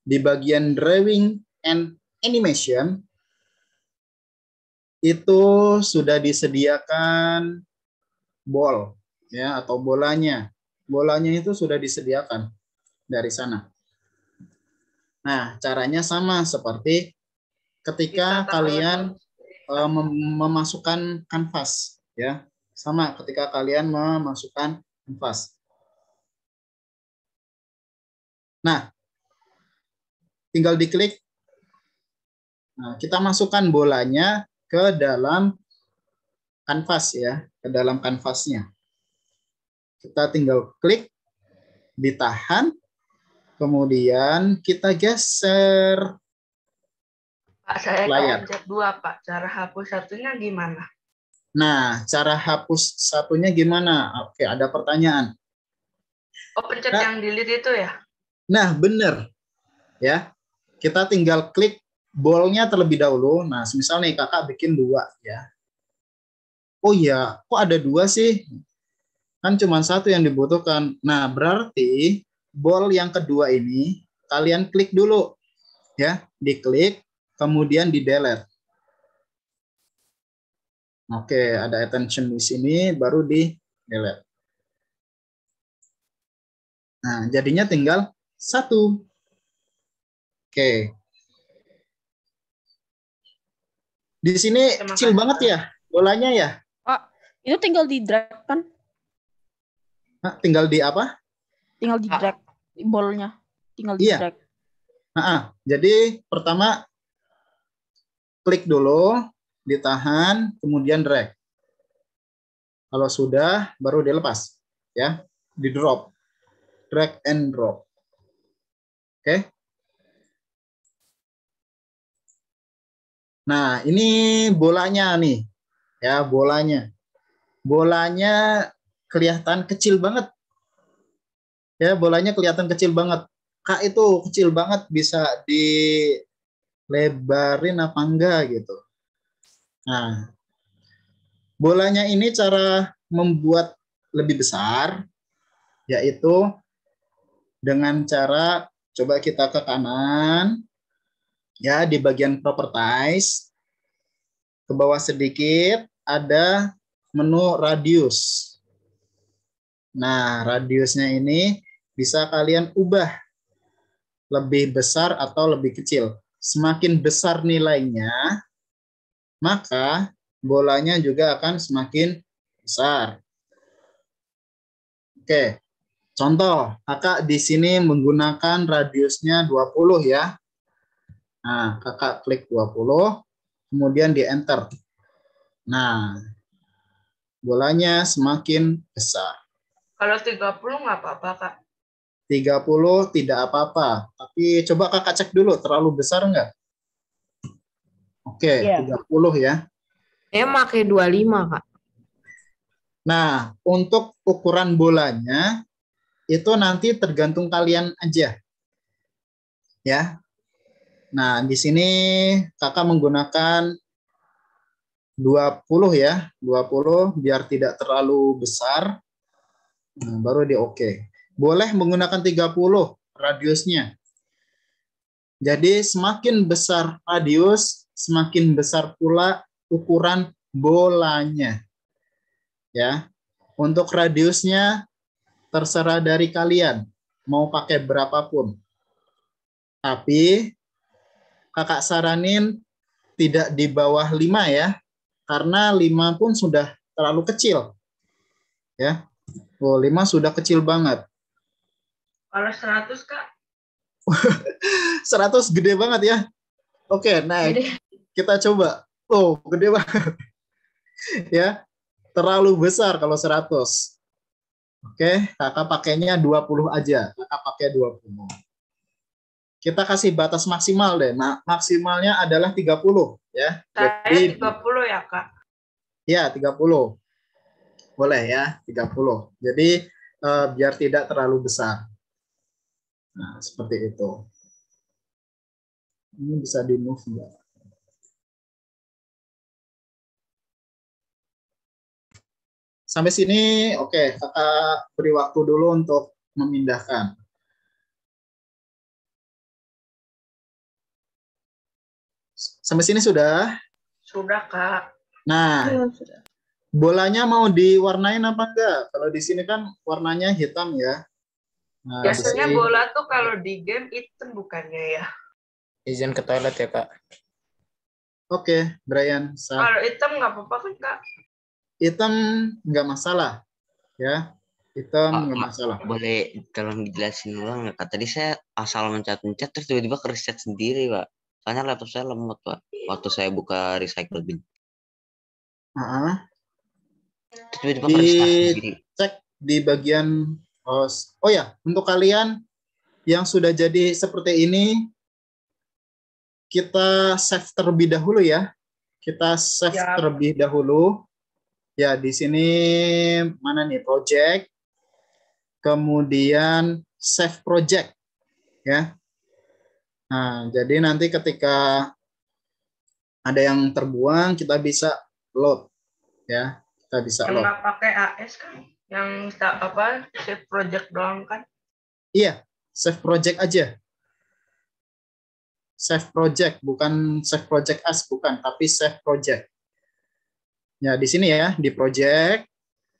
di bagian drawing and animation itu sudah disediakan ball ya atau bolanya. Bolanya itu sudah disediakan dari sana. Nah, caranya sama seperti ketika kalian memasukkan kanvas ya. Sama ketika kalian memasukkan kanvas. Nah, tinggal diklik. Nah, kita masukkan bolanya ke dalam kanvas ya, ke dalam kanvasnya. Kita tinggal klik, ditahan, kemudian kita geser. Pak, saya layar. pencet 2, Pak. Cara hapus satunya gimana? Nah, cara hapus satunya gimana? Oke, ada pertanyaan. Oh, pencet yang delete itu ya? Nah, benar. Ya, kita tinggal klik bolnya terlebih dahulu. Nah, misal nih kakak bikin 2 ya. Oh iya, kok ada 2 sih? Kan cuma 1 yang dibutuhkan. Nah, berarti bol yang kedua ini kalian klik dulu. Ya, diklik, kemudian di delete. Oke, ada attention di sini, baru di delete. Nah, jadinya tinggal 1. Oke. Di sini kecil banget ya bolanya ya? Pak, itu tinggal di drag kan? Nah, tinggal di apa? Tinggal di drag bolnya. Tinggal di drag. Nah, jadi pertama klik dulu, ditahan, kemudian drag. Kalau sudah, baru dilepas, ya, di drop, drag and drop. Oke. Nah, ini bolanya nih, ya bolanya. Bolanya kelihatan kecil banget. Ya, bolanya kelihatan kecil banget. Kak itu kecil banget, bisa di lebarin apa enggak gitu. Nah, bolanya ini cara membuat lebih besar, yaitu dengan cara coba kita ke kanan, ya di bagian properties, ke bawah sedikit ada menu radius. Nah, radiusnya ini bisa kalian ubah lebih besar atau lebih kecil. Semakin besar nilainya, maka bolanya juga akan semakin besar. Oke, contoh, kakak di sini menggunakan radiusnya 20 ya. Nah, kakak klik 20, kemudian di enter. Nah, bolanya semakin besar. Kalau 30 nggak apa-apa, Kak. 30 tidak apa-apa. Tapi coba kakak cek dulu, terlalu besar nggak? Oke, 30 ya. Saya pakai 25, Kak. Nah, untuk ukuran bolanya, itu nanti tergantung kalian aja. Ya. Nah, di sini kakak menggunakan 20 ya. 20 biar tidak terlalu besar. Nah, baru di oke. Boleh menggunakan 30 radiusnya. Jadi semakin besar radius, semakin besar pula ukuran bolanya. Ya. Untuk radiusnya terserah dari kalian mau pakai berapapun. Tapi kakak saranin tidak di bawah 5 ya. Karena 5 pun sudah terlalu kecil. Ya. Oh, 5 sudah kecil banget. Kalau 100, Kak? 100 gede banget ya. Oke, naik. Kita coba. Oh, gede banget. Ya, terlalu besar kalau 100. Oke, kakak pakainya 20 aja. Kakak pakai 20. Kita kasih batas maksimal deh. Nah, maksimalnya adalah 30 ya. Saya 30 ya, Kak? Ya, 30. Boleh ya, 30. Jadi biar tidak terlalu besar. Nah, seperti itu. Ini bisa di-move enggak? Sampai sini, oke. Kakak beri waktu dulu untuk memindahkan. Sampai sini sudah? Sudah, Kak. Nah, bolanya mau diwarnain apa enggak? Kalau di sini kan warnanya hitam ya. Nah, biasanya bola tuh kalau di game hitam bukannya ya? Izin ke toilet ya, Kak. Oke, Brian. Kalau hitam nggak apa-apa kan, Kak? Hitam nggak masalah. Ya, hitam nggak masalah. Boleh tolong dijelasin ulang nggak, Kak? Tadi saya asal mencet-mencet terus tiba-tiba ke-reset sendiri, Pak. Soalnya laptop saya lemot, Pak. Waktu saya buka recycle bin. Tiba-tiba ke-restart sendiri. Cek di bagian oh ya, untuk kalian yang sudah jadi seperti ini, kita save terlebih dahulu ya. Kita save terlebih dahulu. Ya, di sini mana nih project. Kemudian save project ya. Nah, jadi nanti ketika ada yang terbuang, kita bisa load ya. Kita bisa yang load. nggak pakai AS kan? Yang apa save project doang kan? Iya, save project aja. Save project, bukan save project as, bukan, tapi save project. Ya, di sini ya, di project,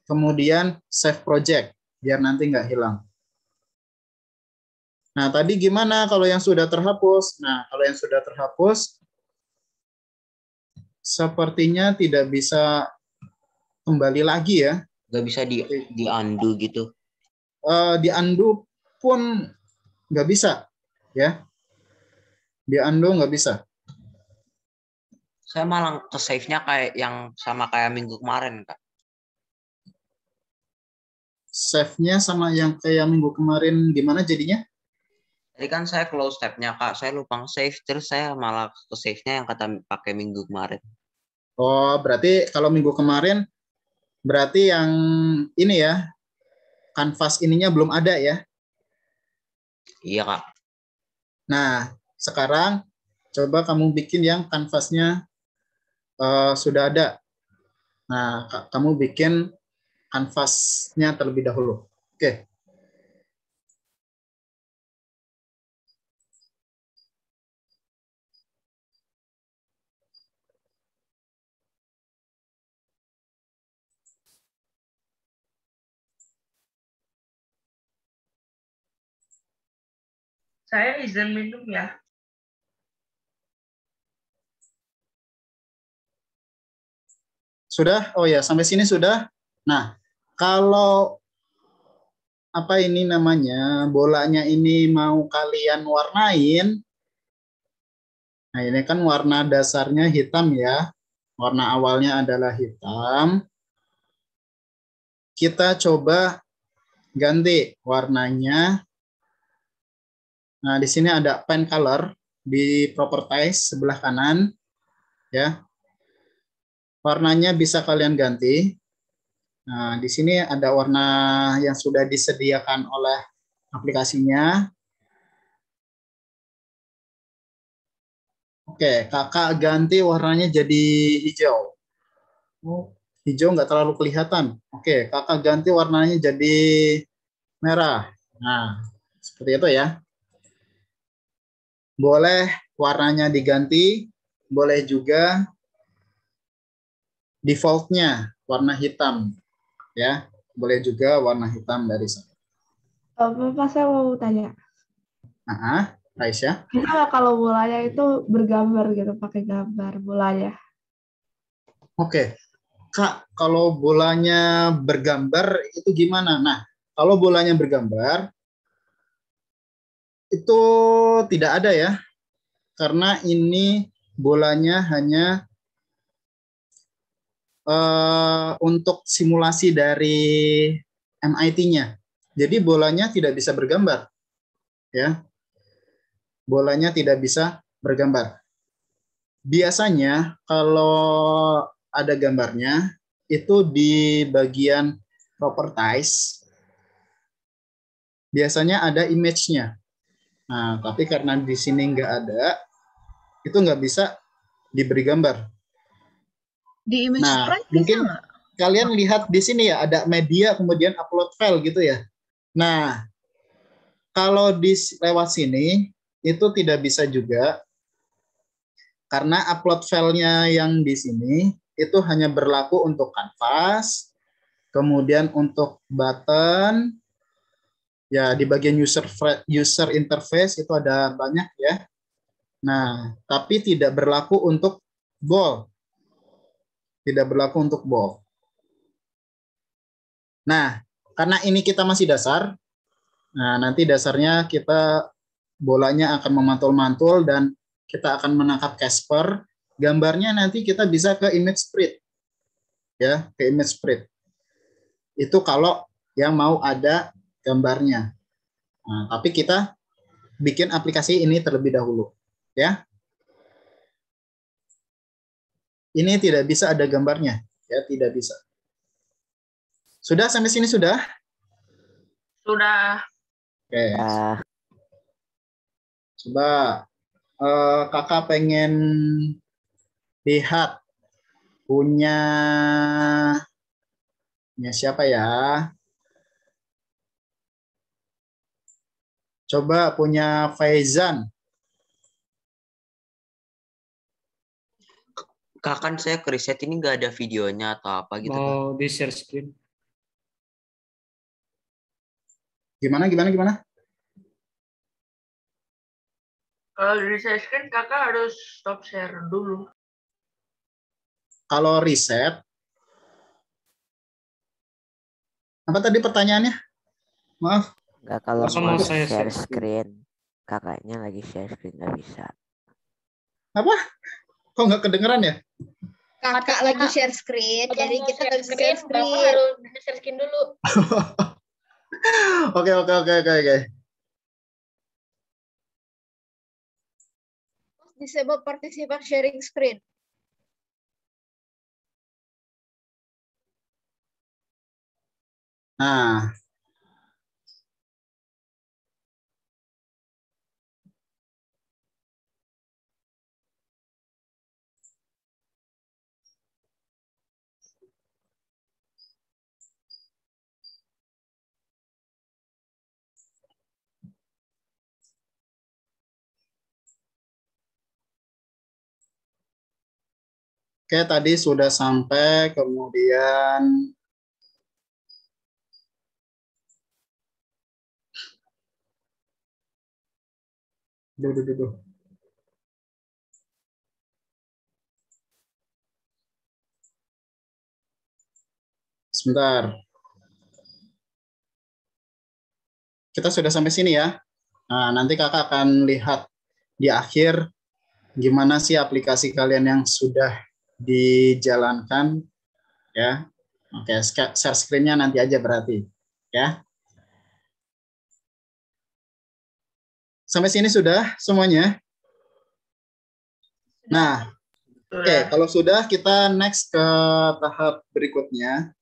kemudian save project, biar nanti nggak hilang. Nah, tadi gimana kalau yang sudah terhapus? Nah, kalau yang sudah terhapus, sepertinya tidak bisa kembali lagi ya. Nggak bisa di undo gitu? Di undo pun nggak bisa, ya. Di undo nggak bisa. Saya malah ke save-nya kayak yang sama kayak minggu kemarin, Kak. Save-nya sama yang kayak minggu kemarin gimana jadinya? Tadi kan saya close tab-nya, Kak. Saya lupa save, terus saya malah ke save-nya yang kata pakai minggu kemarin. Oh, berarti kalau minggu kemarin, berarti yang ini ya, kanvas ininya belum ada ya? Iya, Kak. Nah, sekarang Coba kamu bikin yang kanvasnya sudah ada. Nah, kamu bikin kanvasnya terlebih dahulu. Oke. Saya izin minum ya. Sudah? Oh ya, sampai sini sudah. Nah, kalau apa ini namanya, bolanya ini mau kalian warnain, nah ini kan warna dasarnya hitam ya, warna awalnya adalah hitam. Kita coba ganti warnanya. Nah, di sini ada pen color di properties sebelah kanan, ya. Warnanya bisa kalian ganti. Nah, di sini ada warna yang sudah disediakan oleh aplikasinya. Oke, kakak ganti warnanya jadi hijau. Oh, hijau nggak terlalu kelihatan. Oke, kakak ganti warnanya jadi merah. Nah, seperti itu ya. Boleh warnanya diganti, boleh juga defaultnya warna hitam. Ya, boleh juga warna hitam dari sana. Bapak, saya mau tanya. Aisyah. Bisa nggak kalau bolanya itu bergambar gitu, pakai gambar bolanya? Oke, Kak, kalau bolanya bergambar itu gimana? Nah, kalau bolanya bergambar itu tidak ada ya, karena ini bolanya hanya untuk simulasi dari MIT-nya. Jadi bolanya tidak bisa bergambar, ya. Bolanya tidak bisa bergambar. Biasanya kalau ada gambarnya itu di bagian properties, biasanya ada image-nya. Nah, tapi karena di sini nggak ada, itu nggak bisa diberi gambar. Di image Nah, sprite mungkin bisa nggak? kalian lihat di sini ya, ada media, kemudian upload file gitu ya. Nah, kalau lewat sini, itu tidak bisa juga, karena upload filenya yang di sini, itu hanya berlaku untuk kanvas, kemudian untuk button, ya di bagian user interface itu ada banyak ya. Nah, tapi tidak berlaku untuk ball. Tidak berlaku untuk ball. Nah, karena ini kita masih dasar, nah nanti dasarnya kita bolanya akan memantul-mantul dan kita akan menangkap Casper. Gambarnya nanti kita bisa ke image sprite. Ya, ke image sprite. Itu kalau yang mau ada gambarnya. Nah, tapi kita bikin aplikasi ini terlebih dahulu, ya. Ini tidak bisa ada gambarnya, ya, tidak bisa. Sudah sampai sini sudah? Sudah. Oke. Coba kakak pengen lihat punya siapa ya? Coba punya Faizan. Kakan saya ke riset ini nggak ada videonya atau apa gitu. Mau di share screen. Gimana? Kalau di share screen kakak harus stop share dulu. Kalau riset, apa tadi pertanyaannya? Maaf. Enggak, kalau mau share screen, kakaknya lagi share screen nggak bisa. Apa? Kok nggak kedengeran ya? Kakak lagi share screen, jadi kita nggak bisa share screen. Bapak harus share screen dulu. Oke. Disable participant sharing screen. Nah, Oke, tadi sudah sampai, kemudian duh. Sebentar. Kita sudah sampai sini ya. Nah, nanti kakak akan lihat di akhir gimana sih aplikasi kalian yang sudah dijalankan ya. Oke, share screen-nya nanti aja berarti ya. Sampai sini sudah semuanya? Nah, oke, kalau sudah kita next ke tahap berikutnya.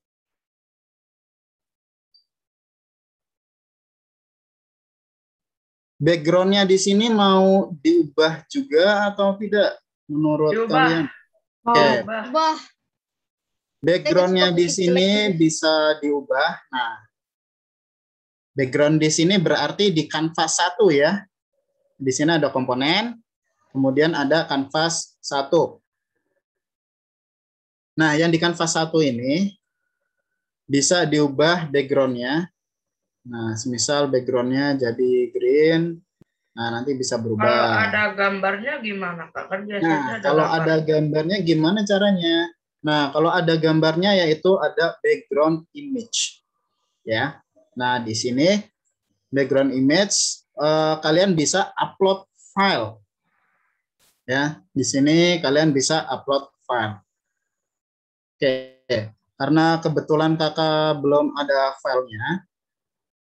Background-nya di sini mau diubah juga atau tidak menurut kalian? Oke. Background-nya di sini bisa diubah. Nah, background di sini berarti di kanvas 1 ya. Di sini ada komponen, kemudian ada kanvas 1. Nah, yang di kanvas 1 ini bisa diubah background-nya. Nah, semisal background-nya jadi green, nah nanti bisa berubah. Kalau ada gambarnya gimana, Kak? Kan biasanya Nah, kalau ada gambarnya gimana caranya? Nah, kalau ada gambarnya yaitu ada background image. Ya. Nah, di sini background image kalian bisa upload file. Ya, di sini kalian bisa upload file. Oke, karena kebetulan kakak belum ada filenya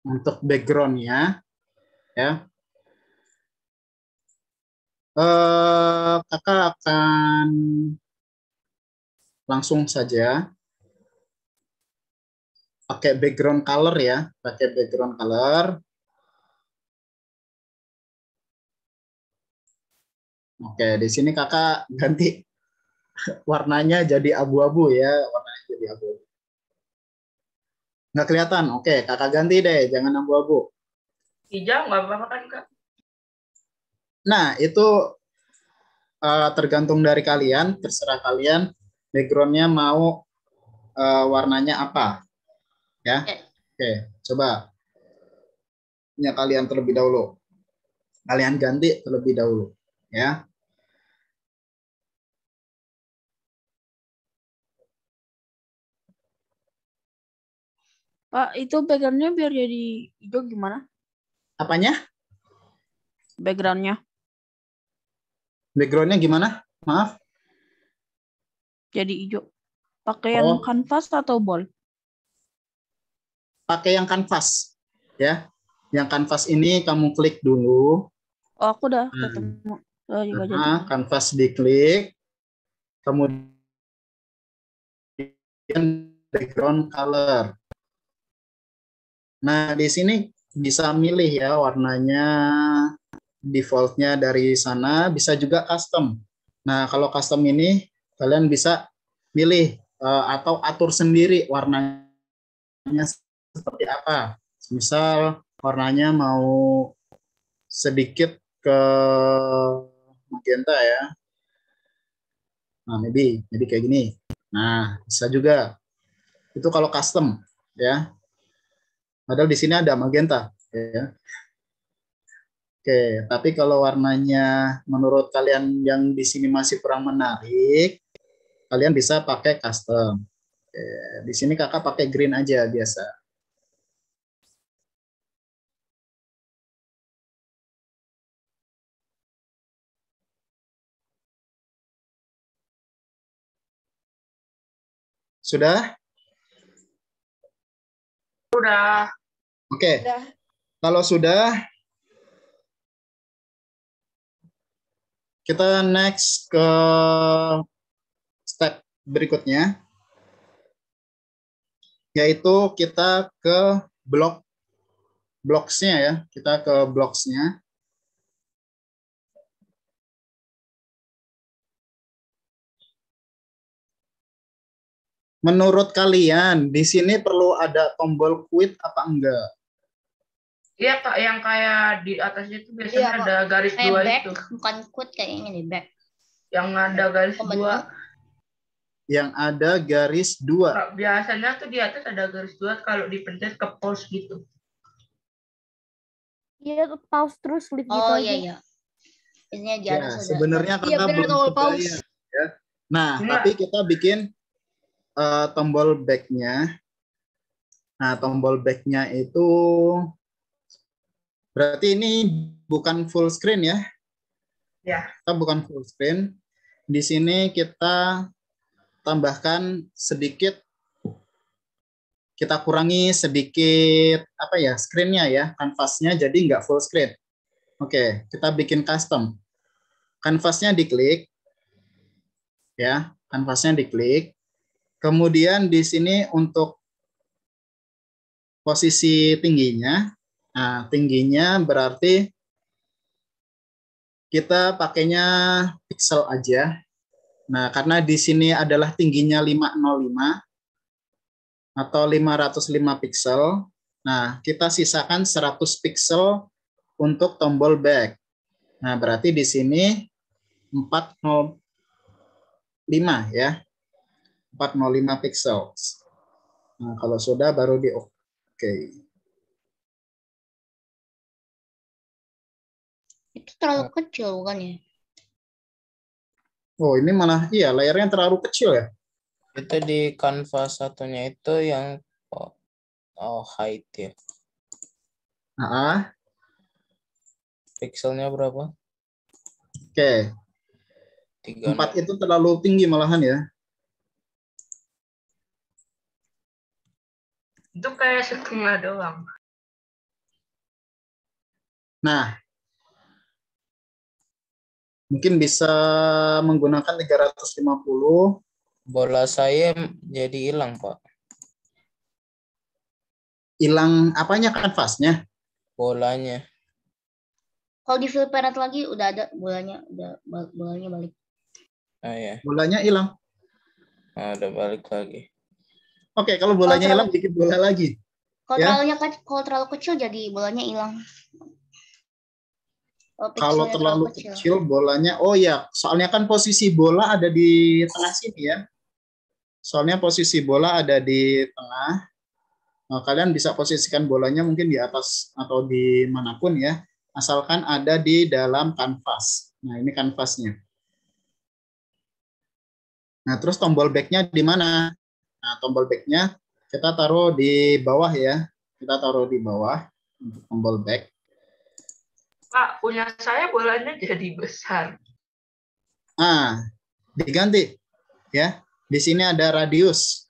untuk background-nya, ya. Kakak akan langsung saja pakai background color ya, pakai background color. Oke, di sini kakak ganti warnanya jadi abu-abu ya, warnanya jadi abu-abu. Nggak kelihatan, oke, kakak ganti deh, jangan abu-abu. Hijau nggak apa-apa kan, Kak? Nah, itu tergantung dari kalian, terserah kalian backgroundnya mau warnanya apa. Ya, oke, coba punya kalian terlebih dahulu. Kalian ganti terlebih dahulu, ya. Pak, itu backgroundnya biar jadi hijau gimana? Apanya? Backgroundnya. Backgroundnya gimana? Maaf. Jadi hijau. Pakai yang kanvas atau ball? Pakai yang kanvas, ya. Yang kanvas ini kamu klik dulu. Oh, aku udah ketemu. Kanvas diklik, kemudian background color. Nah, di sini bisa milih ya warnanya, defaultnya dari sana, bisa juga custom. Nah, kalau custom ini kalian bisa milih atau atur sendiri warnanya seperti apa. Misal warnanya mau sedikit ke magenta ya. Nah, maybe kayak gini. Nah, bisa juga. Itu kalau custom ya. Padahal di sini ada magenta ya. Oke, tapi kalau warnanya menurut kalian yang di sini masih kurang menarik, kalian bisa pakai custom. Oke, di sini kakak pakai green aja biasa. Sudah? Sudah. Oke. Kalau sudah, kita next ke step berikutnya, yaitu kita ke blocks-nya ya. Kita ke blocks-nya. Menurut kalian, di sini perlu ada tombol quit apa enggak? Iya, Kak, yang kayak di atasnya itu biasanya ada garis dua back, itu. bukan quit kayaknya nih, back. Yang ada garis dua. yang ada garis 2. Kak, biasanya tuh di atas ada garis 2 kalau dipencet ke pause gitu. Iya, pause terus flip gitu Oh aja. iya iya. Biasanya di Ya, atas ada. sebenarnya Iya kakak benar belum tombol kebayang, pause. ya. Nah, Iya. tapi kita bikin tombol back-nya. Nah, tombol back-nya itu berarti ini bukan full screen ya. Ya. Kita bukan full screen. Di sini kita tambahkan sedikit, kita kurangi sedikit apa ya, screen-nya ya, kanvasnya jadi nggak full screen. Oke, kita bikin custom. Kanvasnya diklik, ya, kanvasnya diklik. Kemudian di sini untuk posisi tingginya, nah tingginya berarti kita pakainya pixel aja. Nah, karena di sini adalah tingginya 505 atau 505 pixel. Nah, kita sisakan 100 pixel untuk tombol back. Nah, berarti di sini 405 ya. 405 pixel. Nah, kalau sudah baru di oke. Itu terlalu kecil bukan ya? Oh, ini malah iya layarnya terlalu kecil ya. Itu di kanvas satunya itu yang height ya. Pixelnya berapa? Oke. 4 itu terlalu tinggi malahan ya. Itu kayak setengah doang. Nah, mungkin bisa menggunakan 350. Bola saya jadi hilang, Pak. Hilang apanya, kanvasnya? Bolanya. Kalau di fill parent lagi udah ada bolanya, bolanya balik. Ah ya. Bolanya hilang. Nah, udah balik lagi. Oke, kalau bolanya hilang bikin bola lagi. Kalau terlalu kecil jadi bolanya hilang. Kalau terlalu kecil bolanya, oh ya, soalnya kan posisi bola ada di tengah sini ya. Soalnya posisi bola ada di tengah. Nah, kalian bisa posisikan bolanya mungkin di atas atau di manapun ya, asalkan ada di dalam kanvas. Nah, ini kanvasnya. Nah, terus tombol back-nya di mana? Nah, tombol back-nya kita taruh di bawah ya. Kita taruh di bawah untuk tombol back. Pak, punya saya bolanya jadi besar. Ah, diganti ya. Di sini ada radius.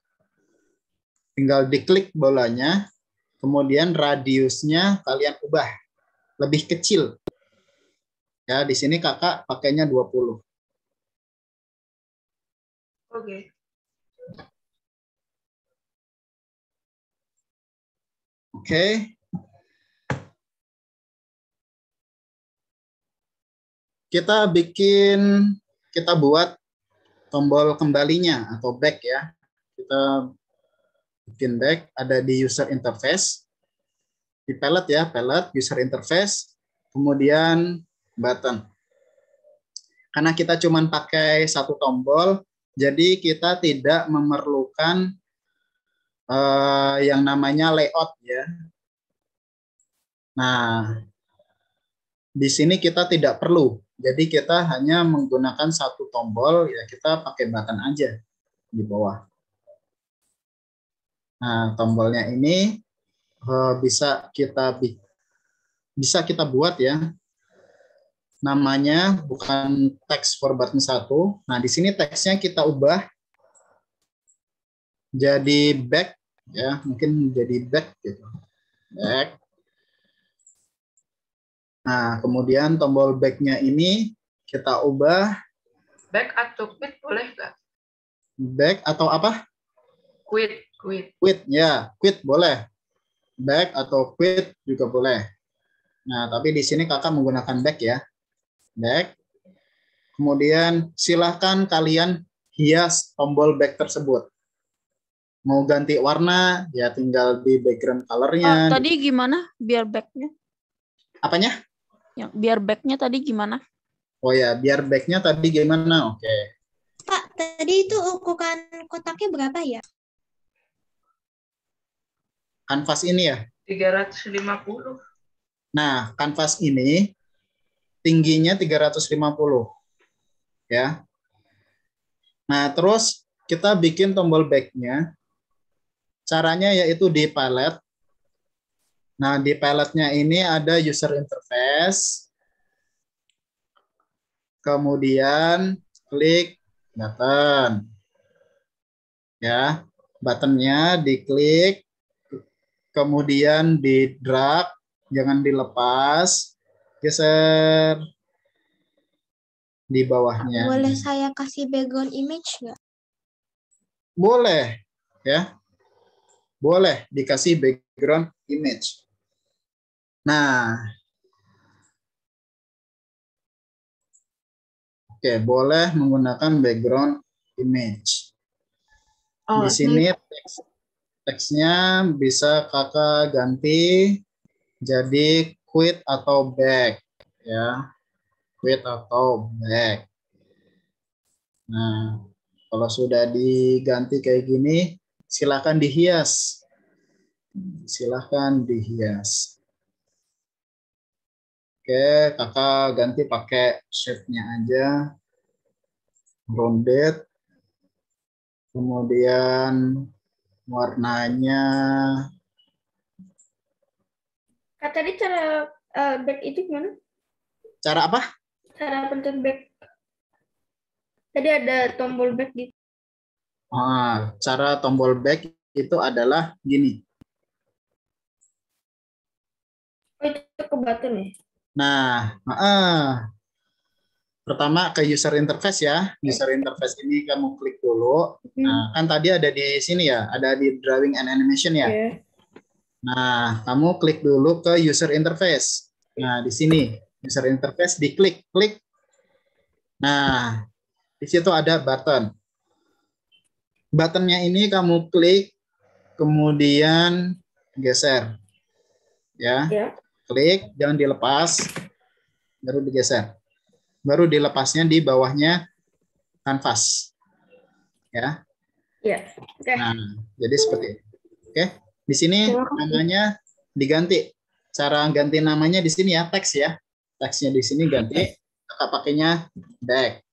Tinggal diklik bolanya, kemudian radiusnya kalian ubah lebih kecil. Ya, di sini kakak pakainya 20. Oke. Oke. Kita buat tombol kembalinya atau back ya. Kita bikin back, ada di user interface. Di palette ya, palette, user interface, kemudian button. Karena kita cuma pakai satu tombol, jadi kita tidak memerlukan yang namanya layout ya. Nah, di sini kita tidak perlu. Jadi kita hanya menggunakan satu tombol, ya kita pakai button aja di bawah. Nah, tombolnya ini bisa kita buat ya. Namanya bukan text for button 1. Nah, di sini teksnya kita ubah jadi back ya, mungkin jadi back gitu. Back. Nah, kemudian tombol back-nya ini kita ubah. Back atau quit boleh nggak? Back atau apa? Quit. Quit, ya. Quit boleh. Back atau quit juga boleh. Nah, tapi di sini kakak menggunakan back ya. Back. Kemudian silahkan kalian hias tombol back tersebut. Mau ganti warna, ya tinggal di background color-nya. Tadi gimana biar back-nya? Apanya? Yang biar back-nya tadi gimana? Oh ya, biar back-nya tadi gimana? Oke. Pak, tadi itu ukuran kotaknya berapa ya? Kanvas ini ya? 350. Nah, kanvas ini tingginya 350. Ya. Nah, terus kita bikin tombol back-nya. Caranya yaitu di palette. Nah, di palette-nya ini ada user interface. Kemudian klik button. Ya, buttonnya diklik, kemudian di drag, jangan dilepas, geser di bawahnya. Boleh saya kasih background image nggak? Boleh, ya. Boleh dikasih background image. Nah, oke, boleh menggunakan background image. Di sini teksnya bisa kakak ganti jadi quit atau back, ya, quit atau back. Nah, kalau sudah diganti kayak gini, silakan dihias. Silahkan dihias. Oke, kakak ganti pakai shape-nya aja. Rounded. Kemudian warnanya. Kak, tadi cara back itu gimana? Cara apa? Cara pencet back. Tadi ada tombol back gitu. Cara tombol back itu adalah gini. Oh, itu ke button ya? Nah, pertama ke user interface ya. User interface ini kamu klik dulu. Nah, kan tadi ada di sini ya, ada di drawing and animation ya. Nah, kamu klik dulu ke user interface. Nah, di sini user interface diklik, klik. Nah, di situ ada button. Buttonnya ini kamu klik, kemudian geser. Ya. Klik, jangan dilepas, baru digeser. Baru dilepasnya di bawahnya kanvas. Ya. Iya. Oke. Nah, jadi seperti ini. Oke. Di sini namanya diganti. Cara ganti namanya di sini ya, teks ya. Teksnya di sini ganti, kakak pakainya back.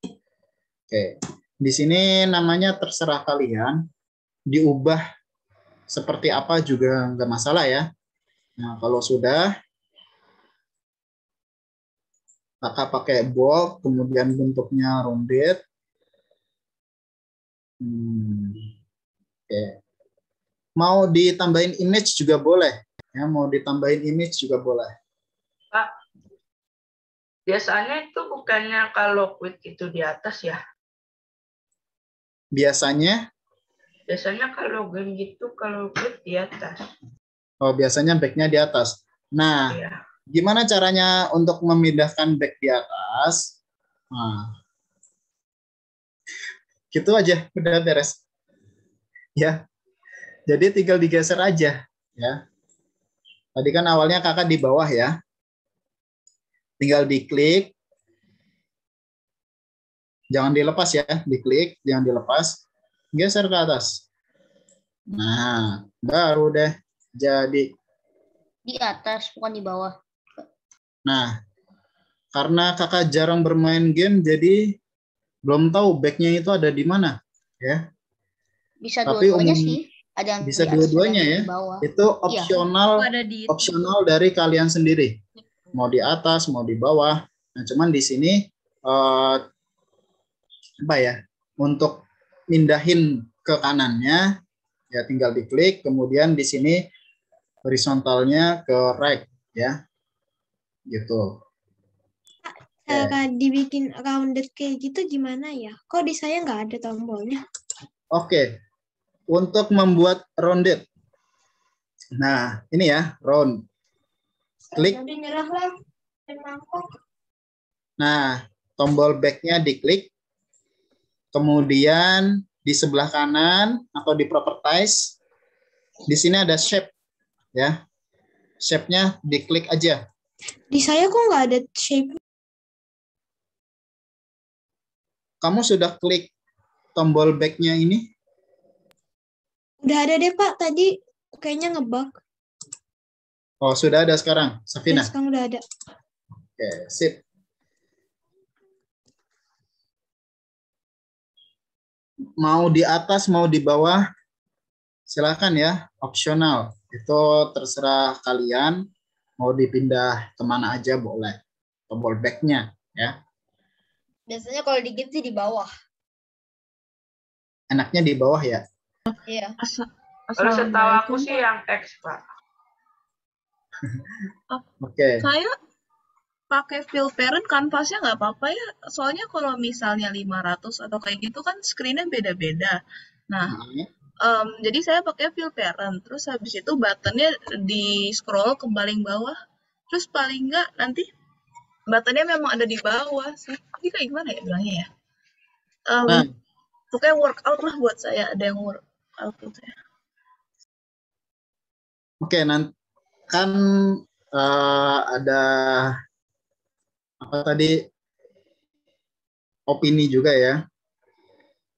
Oke. Di sini namanya terserah kalian. Diubah seperti apa juga nggak masalah ya. Nah, kalau sudah kakak pakai bold, kemudian bentuknya rounded. Oke. Mau ditambahin image juga boleh. Ya, mau ditambahin image juga boleh. Pak, biasanya itu bukannya kalau quit itu di atas ya? Biasanya? Biasanya kalau game gitu, kalau quit di atas. Oh, biasanya back-nya di atas. Nah, gimana caranya untuk memindahkan back di atas? Nah, gitu aja, udah beres. Ya, jadi tinggal digeser aja. Ya, tadi kan awalnya kakak di bawah ya. Tinggal diklik. Jangan dilepas ya, diklik, jangan dilepas. Geser ke atas. Nah, baru deh jadi. Di atas, bukan di bawah. Nah, karena kakak jarang bermain game, jadi belum tahu back-nya itu ada di mana, ya. Bisa Tapi dua-duanya sih. Ada yang bisa di atas, dua-duanya ada yang ya. di bawah. Itu opsional, opsional dari kalian sendiri. Mau di atas, mau di bawah. Nah, cuman di sini apa ya? Untuk mindahin ke kanannya, ya tinggal diklik. Kemudian di sini horizontalnya ke right, ya. Gitu. Cara dibikin rounded kayak gitu gimana ya? Kok di saya nggak ada tombolnya? Oke. Untuk membuat rounded. Nah, ini ya, round. Klik. Nah, tombol back-nya diklik. Kemudian di sebelah kanan atau di properties, di sini ada shape. Ya. Shape-nya diklik aja. Di saya kok nggak ada shape. Kamu sudah klik tombol back-nya ini? Udah ada deh Pak, tadi kayaknya ngebug. Oh, sudah ada sekarang, Ya, Safina? sekarang udah ada. Oke, sip. Mau di atas, mau di bawah, silakan ya, opsional. Itu terserah kalian, mau dipindah kemana aja boleh. Tombol back-nya ya. Biasanya kalau digit sih di bawah. Enaknya di bawah ya. Iya. Kalau setahu aku sih yang X, Pak. Oke. Saya pakai fill parent kanvasnya nggak apa-apa ya. Soalnya kalau misalnya 500 atau kayak gitu kan screen-nya beda-beda. Nah, jadi saya pakai fill parent. Terus habis itu buttonnya di scroll ke paling bawah. Terus paling nggak nanti buttonnya memang ada di bawah sih. Ini kayak gimana ya bilangnya ya? Pokoknya workout lah buat saya. Ada yang workout gitu ya. Oke, nanti kan ada apa tadi opini juga ya.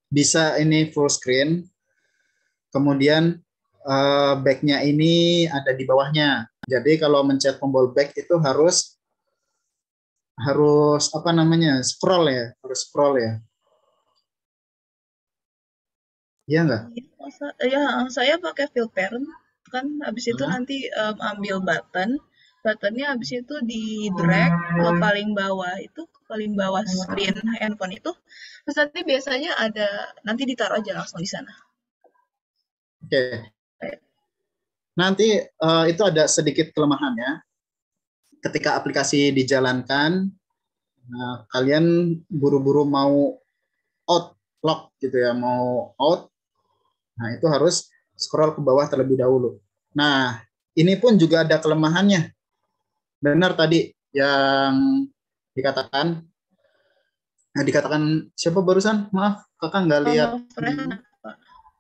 Bisa ini full screen, kemudian back-nya ini ada di bawahnya. Jadi kalau mencet tombol back itu harus apa namanya, scroll ya, harus scroll ya. Iya nggak? Ya, saya pakai fill parent kan habis itu nanti ambil buttonnya habis itu di drag ke paling bawah, itu ke paling bawah screen handphone itu, terus nanti biasanya ada, nanti ditaruh aja langsung di sana. Oke. Nanti itu ada sedikit kelemahannya. Ketika aplikasi dijalankan, kalian buru-buru mau out lock gitu ya, mau out. Nah, itu harus scroll ke bawah terlebih dahulu. Nah, ini pun juga ada kelemahannya. Benar tadi yang dikatakan. Nah, dikatakan siapa barusan? Maaf, kakak nggak lihat.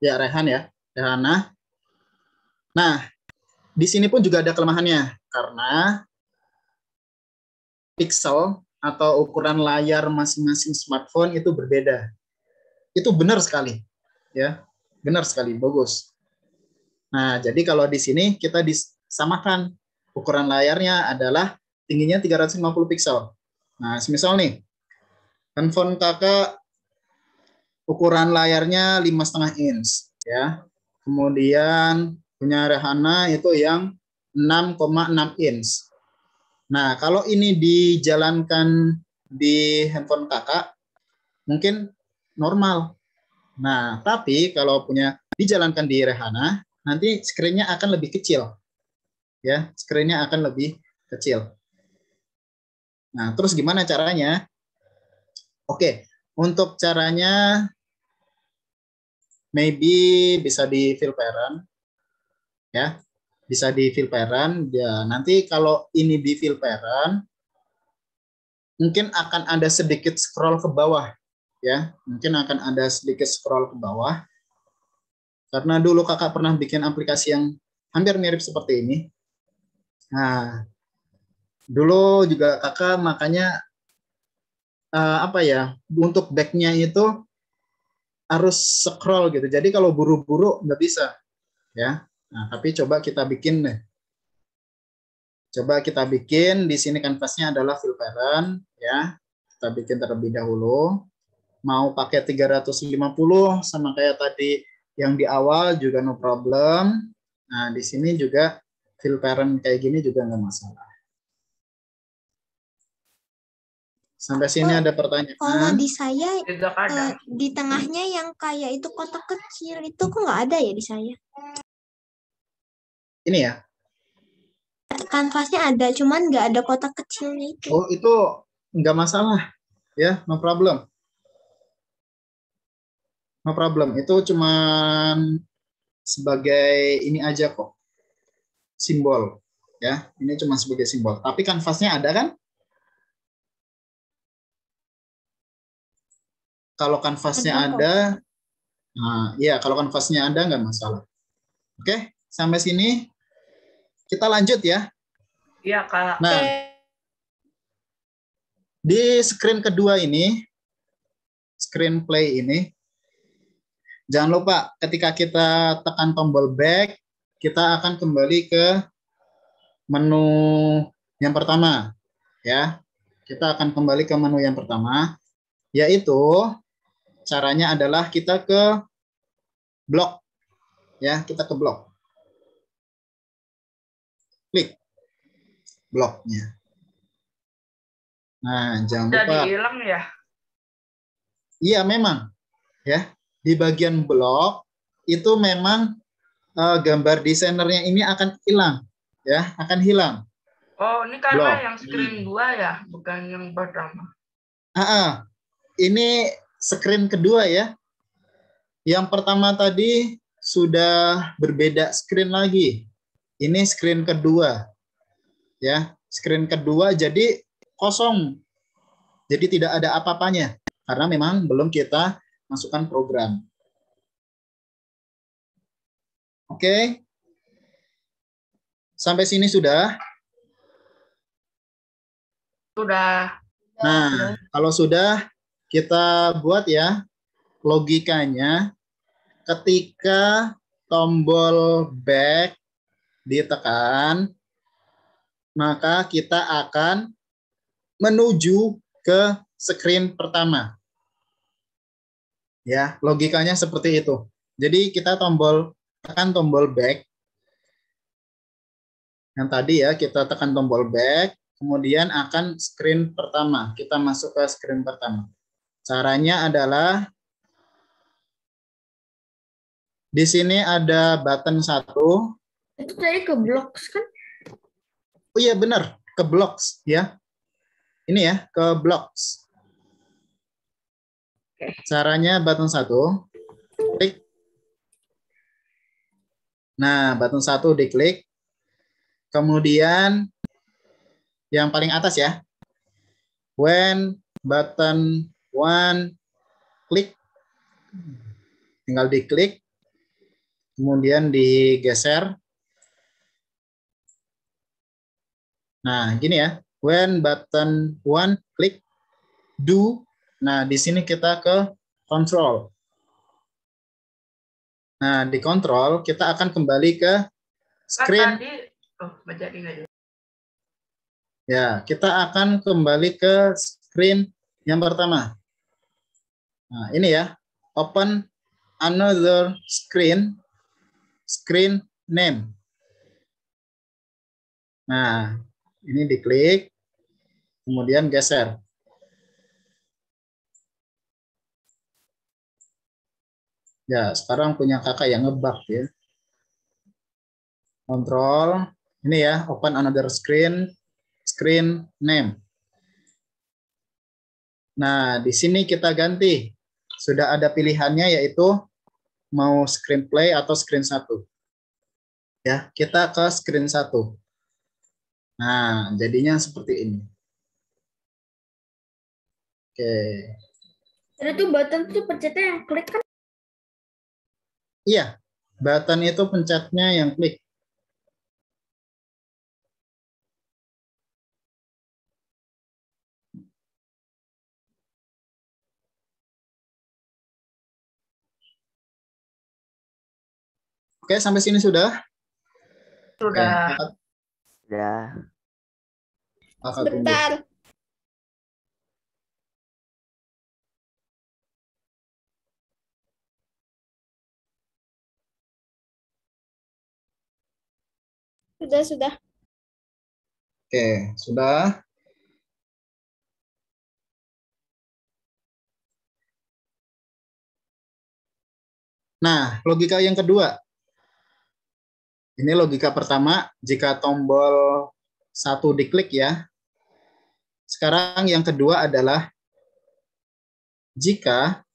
Ya, Rehan ya. Rehana. Nah, di sini pun juga ada kelemahannya. Karena pixel atau ukuran layar masing-masing smartphone itu berbeda. Itu benar sekali. Ya, benar sekali, bagus. Nah, jadi kalau di sini kita disamakan, ukuran layarnya adalah tingginya 350 pixel. Nah, semisal nih, handphone kakak ukuran layarnya 5,5 inch, ya. Kemudian punya Rehana itu yang 6,6 inch. Nah, kalau ini dijalankan di handphone kakak, mungkin normal. Nah, tapi kalau punya dijalankan di Rehana, nanti screen-nya akan lebih kecil. Ya, screen-nya akan lebih kecil. Nah, terus gimana caranya? Oke, untuk caranya maybe bisa di fill parent. Ya, bisa di fill parent. Ya, nanti kalau ini di fill parent, mungkin akan ada sedikit scroll ke bawah. Ya, mungkin akan ada sedikit scroll ke bawah. Karena dulu kakak pernah bikin aplikasi yang hampir mirip seperti ini. Nah, dulu juga kakak makanya apa ya, untuk back-nya itu harus scroll gitu. Jadi kalau buru-buru nggak bisa, ya. Nah, tapi coba kita bikin deh. Coba kita bikin di sini kanvasnya adalah fill parent, ya. Kita bikin terlebih dahulu. Mau pakai 350 sama kayak tadi yang di awal juga no problem. Nah, di sini juga fill parent kayak gini juga nggak masalah. Sampai sini ada pertanyaan. Kalau di saya di tengahnya yang kayak itu kotak kecil itu kok nggak ada ya di saya? Ini ya? Kanvasnya ada, cuman nggak ada kotak kecilnya itu. Oh, itu nggak masalah, ya, no problem. No problem. Itu cuman sebagai ini aja kok, simbol, ya. Ini cuma sebagai simbol. Tapi kanvasnya ada kan? Kalau kanvasnya ada, nah, ya kalau kanvasnya ada nggak masalah. Oke, sampai sini kita lanjut ya. Iya, Kak. Nah, di screen kedua ini, screen play ini, Jangan lupa ketika kita tekan tombol back, kita akan kembali ke menu yang pertama, ya. Kita akan kembali ke menu yang pertama, yaitu caranya adalah kita ke blok, ya. Kita ke blok. Klik bloknya. Nah, jangan lupa. Jadi hilang ya? Iya, memang, ya. Di bagian blok itu memang gambar desainernya ini akan hilang, ya, akan hilang. Oh, ini karena Blok. yang screen 2 ya, bukan yang pertama. Ini screen kedua ya. Yang pertama tadi sudah berbeda screen lagi. Ini screen kedua. Ya, screen kedua jadi kosong. Jadi tidak ada apa-apanya karena memang belum kita masukkan program. Oke. Sampai sini sudah? Sudah. Nah, kalau sudah, kita buat ya logikanya ketika tombol back ditekan, maka kita akan menuju ke screen pertama. Ya, logikanya seperti itu. Jadi kita tekan tombol back. Yang tadi ya, kita tekan tombol back, kemudian akan screen pertama. Kita masuk ke screen pertama. Caranya adalah di sini ada button 1. Itu tadi ke blocks kan? Oh iya benar, ke blocks ya. Ini ya, ke blocks. Caranya button 1, klik. Nah, button 1 diklik. Kemudian yang paling atas ya. When button 1 klik. Tinggal diklik. Kemudian digeser. Nah, gini ya. When button 1 klik, do. Nah, di sini kita ke control. Nah, di control kita akan kembali ke screen. Ya, kita akan kembali ke screen yang pertama. Nah, ini ya. Open another screen. Screen name. Nah, ini diklik. Kemudian geser. Ya, sekarang punya kakak yang ngebug ya. Kontrol. Ini ya, open another screen. Screen name. Nah, di sini kita ganti. Sudah ada pilihannya yaitu mau screen play atau screen 1. Ya, kita ke screen 1. Nah, jadinya seperti ini. Oke. Jadi itu button itu pencetnya yang klik kan? Iya, button itu pencetnya yang klik. Oke, sampai sini sudah? Sudah. Sudah. Sebentar. Sudah. Oke, sudah. Nah, logika yang kedua. Ini logika pertama, jika tombol 1 diklik ya. Sekarang yang kedua adalah jika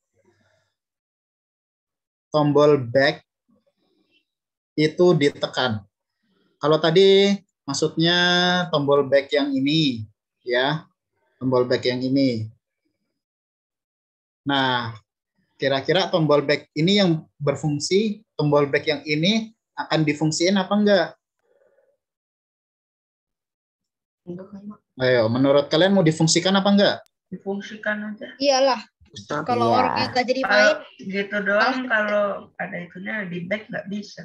tombol back itu ditekan. Kalau tadi maksudnya tombol back yang ini ya, tombol back yang ini. Nah, kira-kira tombol back ini yang berfungsi, tombol back yang ini akan difungsiin apa enggak? Ayo, menurut kalian mau difungsikan apa enggak? Difungsikan aja. Iyalah. Kalau Iya. orangnya nggak jadi main, gitu doang. Kalau ada itunya di back nggak bisa.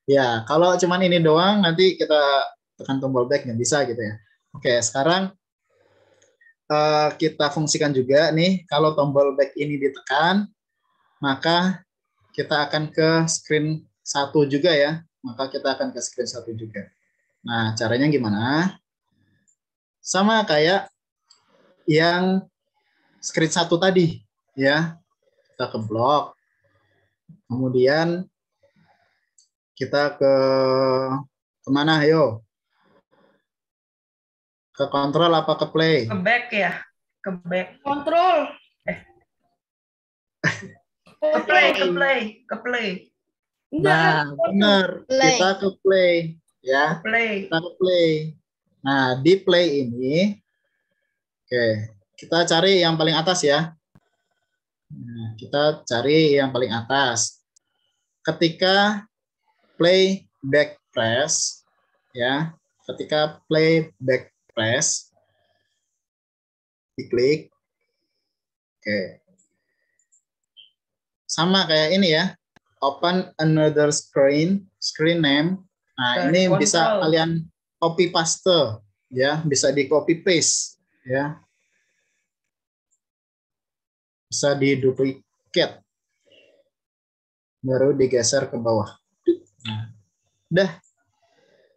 Ya, kalau cuman ini doang nanti kita tekan tombol back nggak bisa gitu ya. Oke, sekarang kita fungsikan juga nih, kalau tombol back ini ditekan, maka kita akan ke screen 1 juga ya. Maka kita akan ke screen 1 juga. Nah, caranya gimana? Sama kayak yang screen 1 tadi ya. Kita ke blok. Kemudian kita ke kemana? Ayo. Ke kontrol apa ke play? Ke back ya, ke back. Kontrol. Ke play. Nah, benar. Kita ke play ya. Kita ke play. Nah, di play ini oke, kita cari yang paling atas ya. Nah, kita cari yang paling atas. Ketika play back press ya, ketika play back press diklik. Oke. Sama kayak ini ya. Open another screen name. Nah, Dari ini bisa kontrol. kalian copy paste ya, bisa di copy paste ya. Bisa di duplicate. Baru digeser ke bawah. Nah, udah.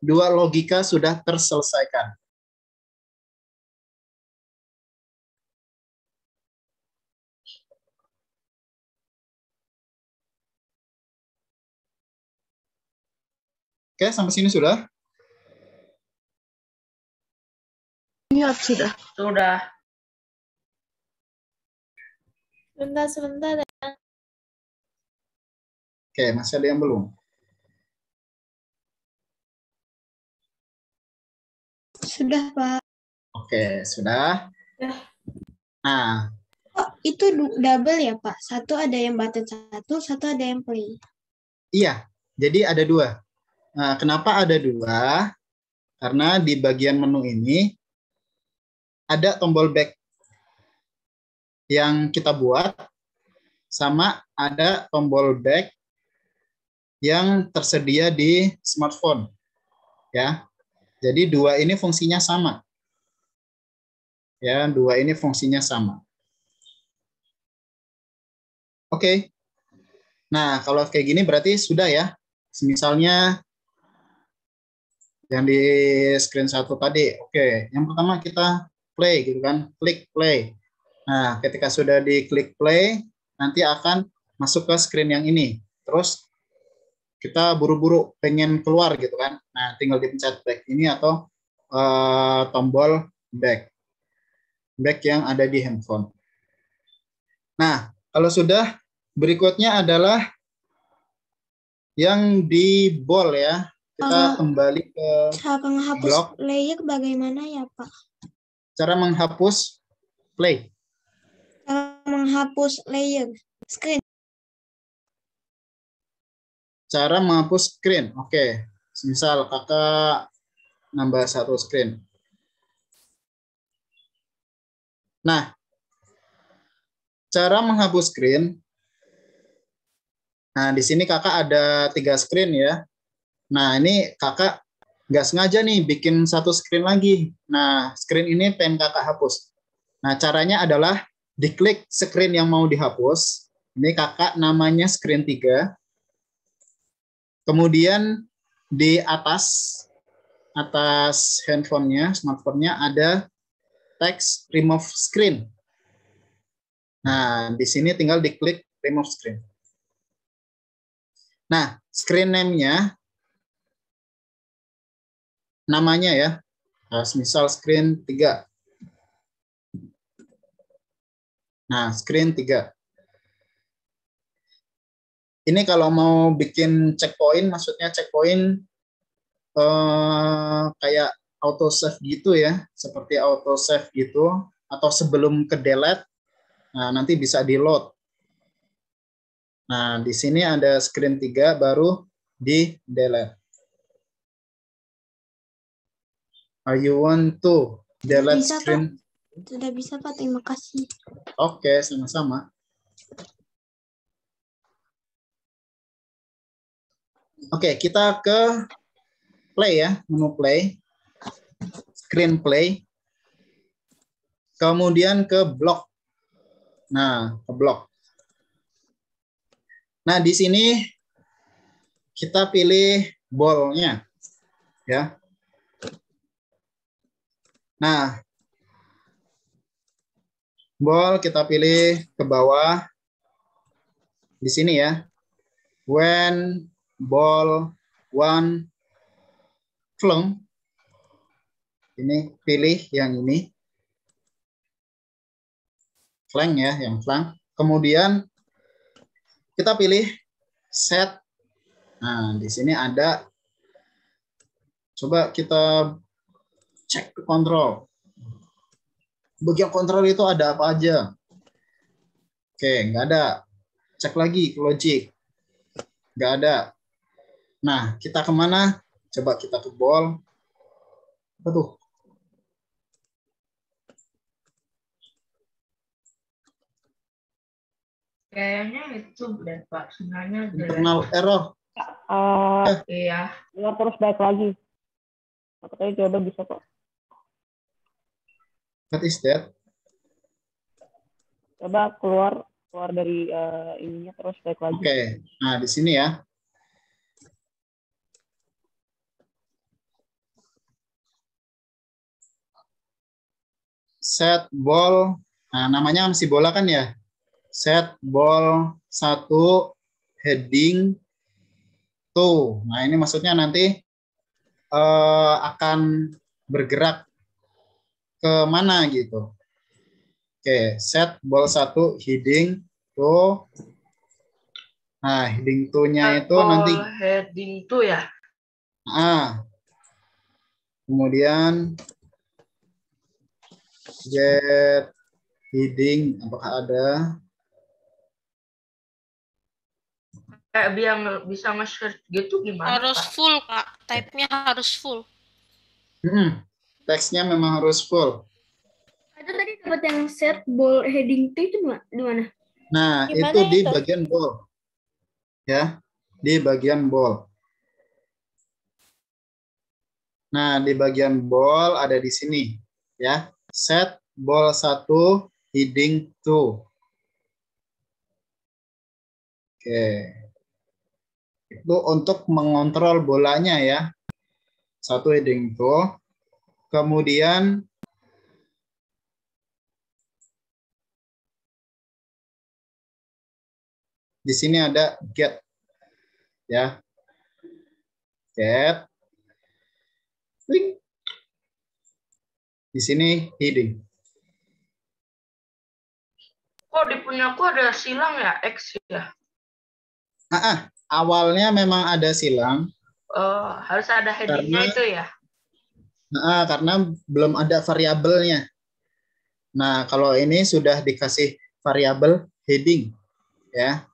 2 logika sudah terselesaikan. Oke, sampai sini sudah? Iya, sudah. Sudah. Sebentar ya. Oke, masih ada yang belum? Sudah, Pak. Oke, sudah. Nah, Oh, itu double ya, Pak? Satu ada yang button satu ada yang play. iya. Jadi ada 2. Nah, kenapa ada 2? Karena di bagian menu ini ada tombol back yang kita buat, sama ada tombol back yang tersedia di smartphone. Ya. Jadi 2 ini fungsinya sama. Ya, 2 ini fungsinya sama. Oke. Nah, kalau kayak gini berarti sudah ya. Misalnya yang di screen 1 tadi. Oke, yang pertama kita play gitu kan. Klik play. Nah, ketika sudah diklik play, nanti akan masuk ke screen yang ini. Terus kita buru-buru pengen keluar gitu kan. Nah, tinggal dipencet back ini atau tombol back. Back yang ada di handphone. Nah, kalau sudah, berikutnya adalah yang di ball ya. Kita kembali ke Cara menghapus blok. layer bagaimana ya, Pak? Cara menghapus play. Cara menghapus layer screen. Cara menghapus screen. Oke. Misal kakak nambah 1 screen. Nah, cara menghapus screen. Nah, di sini kakak ada 3 screen ya. Nah, ini kakak nggak sengaja nih bikin 1 screen lagi. Nah, screen ini pengen kakak hapus. Nah, caranya adalah diklik screen yang mau dihapus. Ini kakak namanya screen 3. Kemudian di atas handphonenya, smartphone-nya ada teks remove screen. Nah, di sini tinggal diklik remove screen. Nah, screen name-nya namanya ya. Misal screen 3. Nah, screen 3. Ini kalau mau bikin checkpoint, maksudnya checkpoint kayak auto save gitu ya, seperti auto save gitu, atau sebelum ke delete, nah nanti bisa di load. Nah, di sini ada screen 3 baru di delete. You want to delete Bisa, screen? Sudah bisa, Pak. Terima kasih. Oke, sama-sama. Oke, kita ke play ya, menu play, screen play, kemudian ke block. Nah, ke block. Nah, di sini kita pilih ball-nya, ya. Nah, ball kita pilih ke bawah di sini ya. When ball one flung, ini pilih yang ini, flank ya, yang flank. Kemudian kita pilih set. Nah, di sini ada, coba kita cek ke kontrol. Bagian kontrol itu ada apa aja? Oke, nggak ada. Cek lagi ke logic. Nggak ada. Nah, kita kemana? Coba kita ke ball. Apa tuh? Kayaknya itu deh Pak, sebenarnya Internal error. Iya. Keluar terus balik lagi. Katanya coba bisa kok. What is that? Coba keluar dari ininya terus balik lagi. Oke, nah di sini ya. Set ball, nah namanya masih bola kan ya. Set ball 1 heading to. Nah ini maksudnya nanti akan bergerak ke mana gitu. Oke, set ball 1 heading to. Nah, heading to-nya itu nanti Heading to ya. Kemudian get heading, apakah ada? Kayak biar bisa nge-search gitu gimana Harus Pak? full, Kak. Type-nya harus full. Teksnya memang harus full. Ada tadi dapat yang set ball heading to itu di mana? Nah, Gimana itu di itu? bagian ball. Ya, di bagian ball. Nah, di bagian ball ada di sini, ya. Set ball 1 heading to. Oke. Itu untuk mengontrol bolanya ya. 1 heading to. Kemudian di sini ada get. Ya. Get. Klik. Di sini heading. Kok di punyaku ada silang ya, X ya? Awalnya memang ada silang. Harus ada headingnya itu ya? Karena belum ada variabelnya. Nah, kalau ini sudah dikasih variabel heading, ya.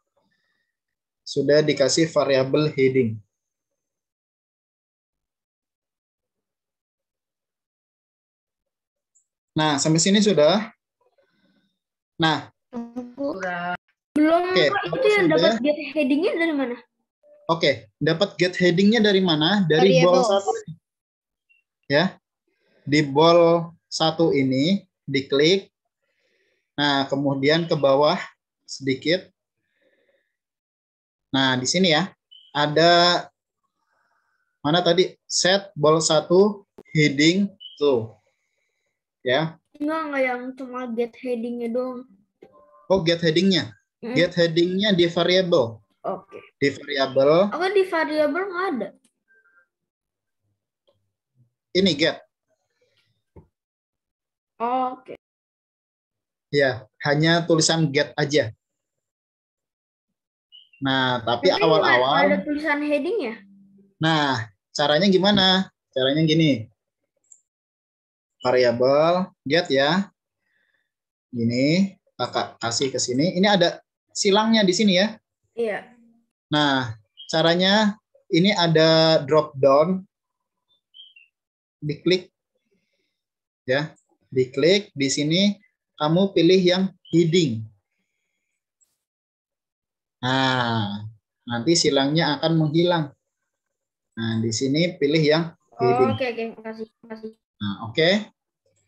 Sudah dikasih variabel heading. Nah, sampai sini sudah. Nah, Belum. Oke, Itu yang sudah. dapat get headingnya dari mana? Oke, dapat get headingnya dari mana? Dari ball 1. Ya, di ball 1 ini diklik. Nah, kemudian ke bawah sedikit. Nah, di sini ya, ada mana tadi? Set ball 1 heading to. Ya. Enggak yang cuma get headingnya doang. Oh, get headingnya. Get headingnya di variable. Oke. Di variable. Aku di variabel nggak ada. Ini get. Oke. Ya, hanya tulisan get aja. Nah, tapi Nggak awal-awal. ada tulisan heading ya? Nah, caranya gimana? Caranya gini. Variabel get ya. Gini, kakak kasih ke sini. Ini ada silangnya di sini ya. Iya. Nah, caranya ini ada drop down. Diklik. Ya. Diklik di sini, kamu pilih yang heading. Nah, nanti silangnya akan menghilang. Nah, di sini pilih yang heading. Oke, makasih. Nah, oke.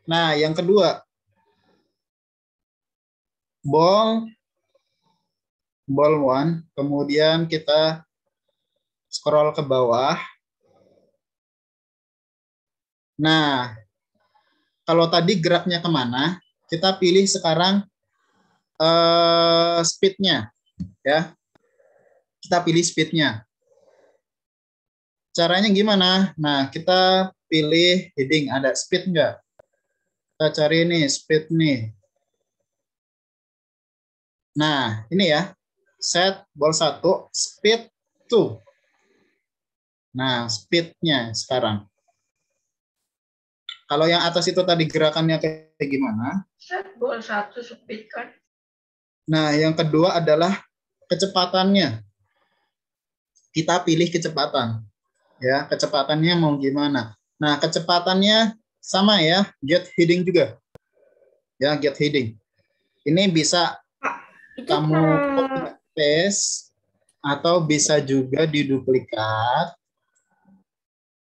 Nah, yang kedua, ball 1, kemudian kita scroll ke bawah. Nah, kalau tadi geraknya kemana, kita pilih sekarang speed-nya, ya. Kita pilih speed-nya. Caranya gimana? Nah, kita pilih heading, ada speed nggak? Kita cari nih, speed nih. Nah, ini ya, set ball 1, speed 2. Nah, speed-nya sekarang. Kalau yang atas itu tadi gerakannya kayak gimana? Set ball 1 speed kan. Nah, yang kedua adalah kecepatannya. Kita pilih kecepatan. Ya, kecepatannya mau gimana? Nah, kecepatannya sama ya, get heading juga. Ya, get heading. Ini bisa kamu copy paste atau bisa juga diduplikat.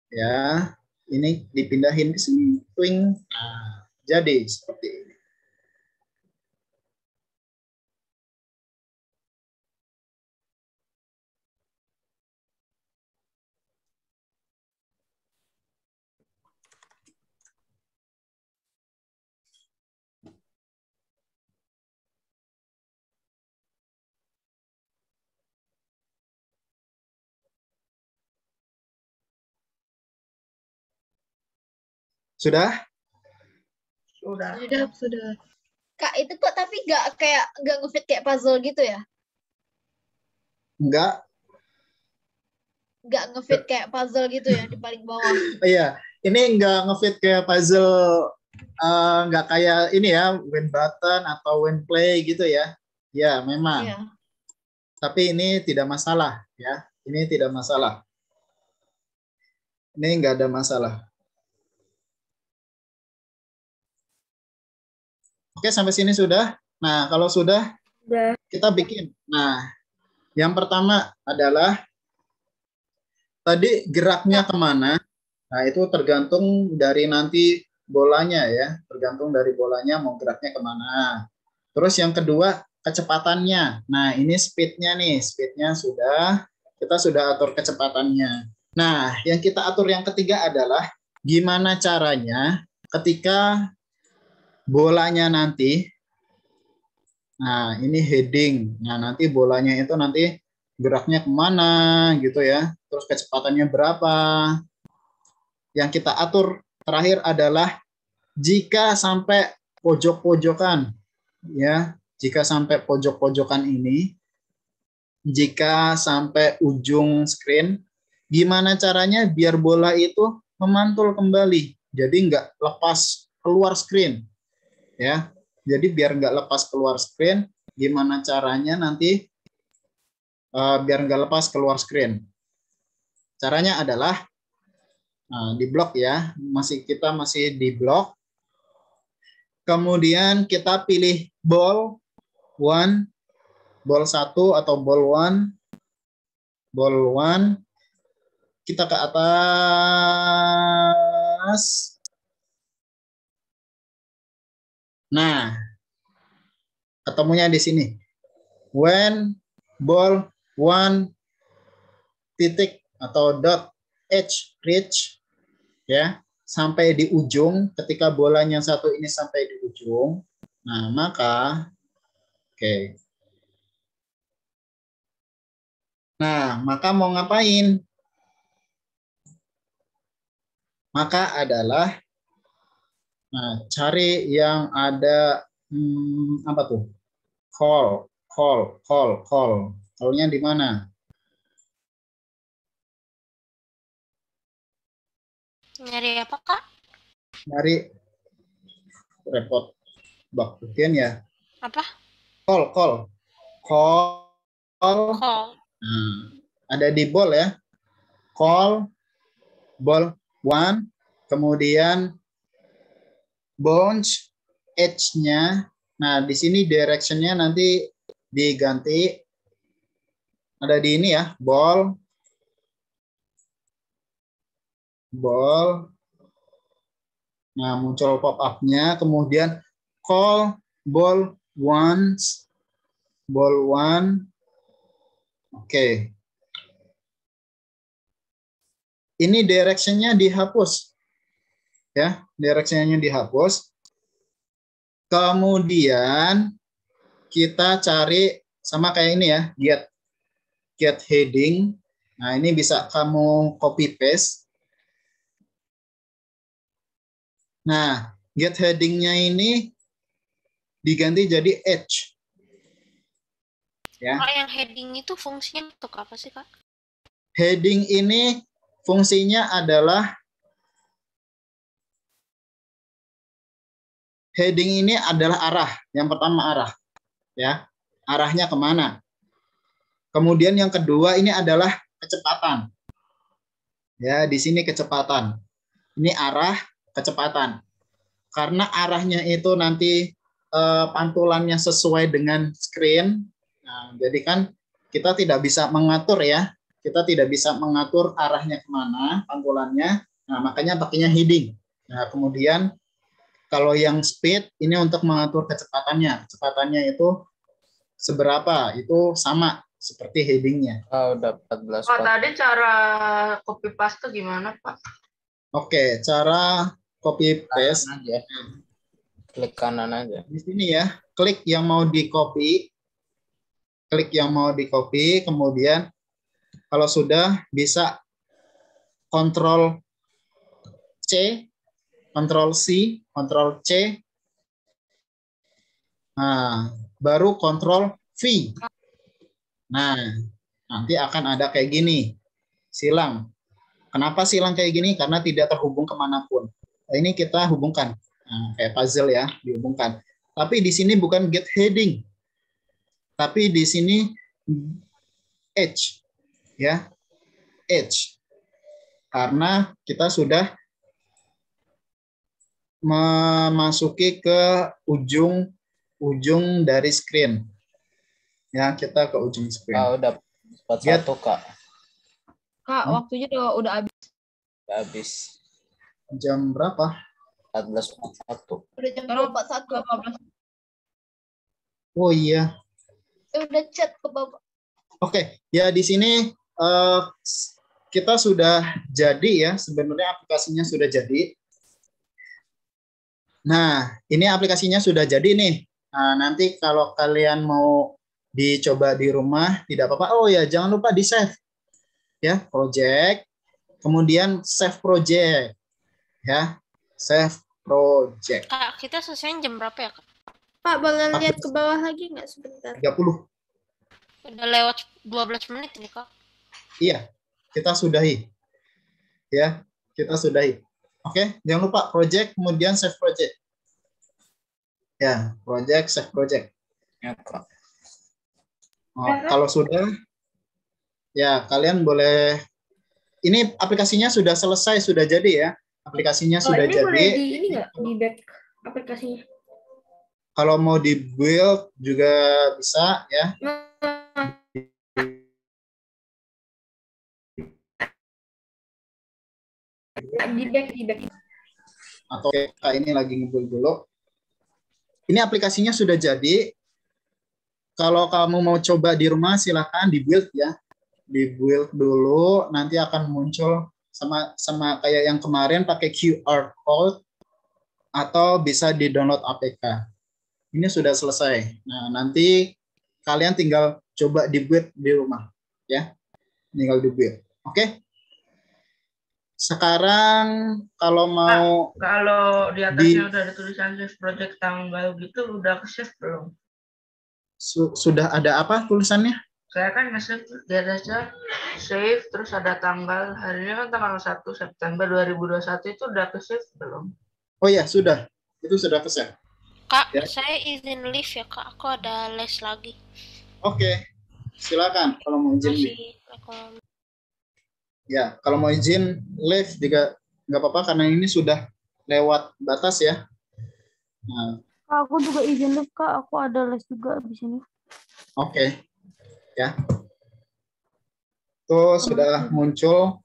Ya, ini dipindahin ke sini, twing. Nah, jadi seperti ini. Sudah? Sudah. Kak, itu kok tapi nggak ngefit kayak puzzle gitu ya? Enggak. Nggak ngefit kayak puzzle gitu ya di paling bawah. Iya, ini enggak ngefit kayak puzzle, enggak kayak ini ya, win button atau win play gitu ya. Ya, memang. Iya. Tapi ini tidak masalah ya. Ini tidak masalah. Ini enggak ada masalah. Oke, sampai sini sudah. Nah, kalau sudah, kita bikin. Nah, yang pertama adalah tadi geraknya kemana. Nah, itu tergantung dari nanti bolanya ya. Tergantung dari bolanya mau geraknya kemana. Terus yang kedua, kecepatannya. Nah, ini speednya nih. Speednya sudah, kita sudah atur kecepatannya. Nah, yang kita atur yang ketiga adalah gimana caranya ketika bolanya nanti, nah ini heading, nah nanti bolanya itu nanti geraknya kemana gitu ya, terus kecepatannya berapa. Yang kita atur terakhir adalah jika sampai pojok-pojokan, ya, jika sampai pojok-pojokan ini, jika sampai ujung screen, gimana caranya biar bola itu memantul kembali, jadi nggak lepas keluar screen. Ya, jadi biar nggak lepas keluar screen, gimana caranya nanti biar nggak lepas keluar screen? Caranya adalah di blok ya, kita masih di blok. Kemudian kita pilih ball 1 atau ball 1, kita ke atas. Nah, ketemunya di sini. When ball 1 titik atau dot edge reach, ya, sampai di ujung, ketika bolanya satu ini sampai di ujung, nah maka oke. Nah, maka mau ngapain? Maka adalah cari yang ada apa tuh? Call. Call-nya di mana? Nyari apa, Kak? Nyari repot bagian ya. Apa? Call. Nah, ada di ball ya. Call ball 1, kemudian bounce edge-nya. Nah, di sini direction-nya nanti diganti. Ada di ini ya, ball. Nah, muncul pop-up-nya. Kemudian call ball once. Ball one. Oke. Ini direction-nya dihapus. Ya, direction-nya dihapus. Kemudian kita cari sama kayak ini ya, get heading. Nah, ini bisa kamu copy paste. Nah, get heading-nya ini diganti jadi edge. Ya. Kalau yang heading itu fungsinya untuk apa sih, Kak? Heading ini fungsinya adalah arah. Yang pertama arah. Ya, arahnya kemana? Kemudian yang kedua ini adalah kecepatan. Ya, di sini kecepatan. Ini arah, kecepatan. Karena arahnya itu nanti pantulannya sesuai dengan screen. Nah, jadi kan kita tidak bisa mengatur ya. Kita tidak bisa mengatur arahnya kemana, pantulannya. Nah, makanya pakainya heading. Nah, kemudian kalau yang speed ini untuk mengatur kecepatannya. Kecepatannya itu seberapa? Itu sama seperti headingnya. Udah 14. Oh, tadi cara copy paste gimana, Pak? Oke, cara copy paste aja. Klik kanan aja. Di sini ya, klik yang mau di-copy. Klik yang mau di-copy, kemudian kalau sudah bisa Ctrl C, Ctrl C, Ctrl C. Nah, baru Ctrl V. Nah, nanti akan ada kayak gini. Silang. Kenapa silang kayak gini? Karena tidak terhubung kemanapun. Nah, ini kita hubungkan. Nah, kayak puzzle ya, dihubungkan. Tapi di sini bukan get heading. Tapi di sini edge. Ya, edge. Karena kita sudah memasuki ke ujung dari screen. Ya, kita ke ujung screen. Udah 41, Kak. Kak, waktunya udah habis. Udah habis. Jam berapa? 14.41. Udah jam 21. Oh iya. Udah chat ke Bapak. Oke, ya di sini kita sudah jadi ya, sebenarnya aplikasinya sudah jadi. Nah, ini aplikasinya sudah jadi nih. Nah, nanti kalau kalian mau dicoba di rumah, tidak apa-apa. Oh ya, jangan lupa di-save. Ya, project. Kemudian save project. Ya, save project. Kak, kita selesai jam berapa ya, Kak? Pak, boleh lihat ke bawah lagi nggak sebentar? 30. Udah lewat 12 menit nih, Kak. Iya, kita sudahi. Ya, kita sudahi. Oke, jangan lupa project, kemudian save project. Ya, project, save project. Ya, Kak. Oh, kalau sudah, ya kalian boleh. Ini aplikasinya sudah selesai, sudah jadi ya. Aplikasinya sudah ini jadi. boleh di ini nggak di back aplikasinya? Kalau mau di build juga bisa ya. Di back. Atau kayak ini lagi ngebuild dulu. Ini aplikasinya sudah jadi. Kalau kamu mau coba di rumah silahkan di build ya. Di build dulu, nanti akan muncul sama kayak yang kemarin pakai QR code atau bisa di download APK. Ini sudah selesai. Nah, nanti kalian tinggal coba di build di rumah ya. Tinggal di build. Oke? Sekarang kalau mau kalau di atasnya udah ada tulisan save project tanggal gitu, udah ke save belum? Sudah ada apa tulisannya? Saya kan nge-save di atasnya save, terus ada tanggal, harinya kan tanggal 1 September 2021 itu udah ke save belum? Oh ya, sudah. Itu sudah ke save. Kak, ya. saya izin live ya, Kak. Aku ada les lagi. Oke. Silakan kalau mau izin. Ya, kalau mau izin live juga nggak apa-apa karena ini sudah lewat batas ya. Nah, Kak, aku juga izin live, Kak. Aku ada les juga di sini. oke. Ya. Tuh sudah muncul.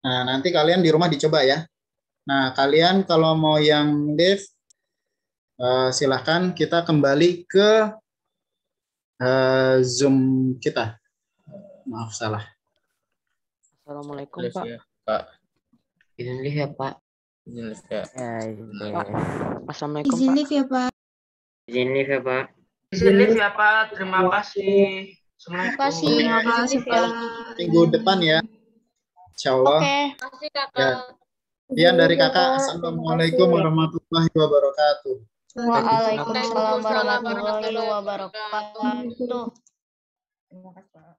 Nah, nanti kalian di rumah dicoba ya. Nah, kalian kalau mau yang live, silahkan kita kembali ke Zoom kita. Maaf, salah. Assalamualaikum, Live Pak. ya, Pak. Izin live ya, Pak. Izin live ya. Ya, izin Pak. live. Assalamualaikum, Izin Pak. live ya, Pak. Izin live ya, Pak. Izin live ya Pak. Terima kasih. Terima Assalamualaikum. kasih. Terima kasih, Izin live ya. Pak. Minggu depan ya. Insya Allah. Oke. Kasih Ya. kakak. Sekian dari Izin live ya, kakak. Kak. Assalamualaikum Terima kasih. warahmatullahi wabarakatuh. Waalaikumsalam Waalaikumsalam warahmatullahi warahmatullahi wabarakatuh. wabarakatuh. Terima kasih, Pak.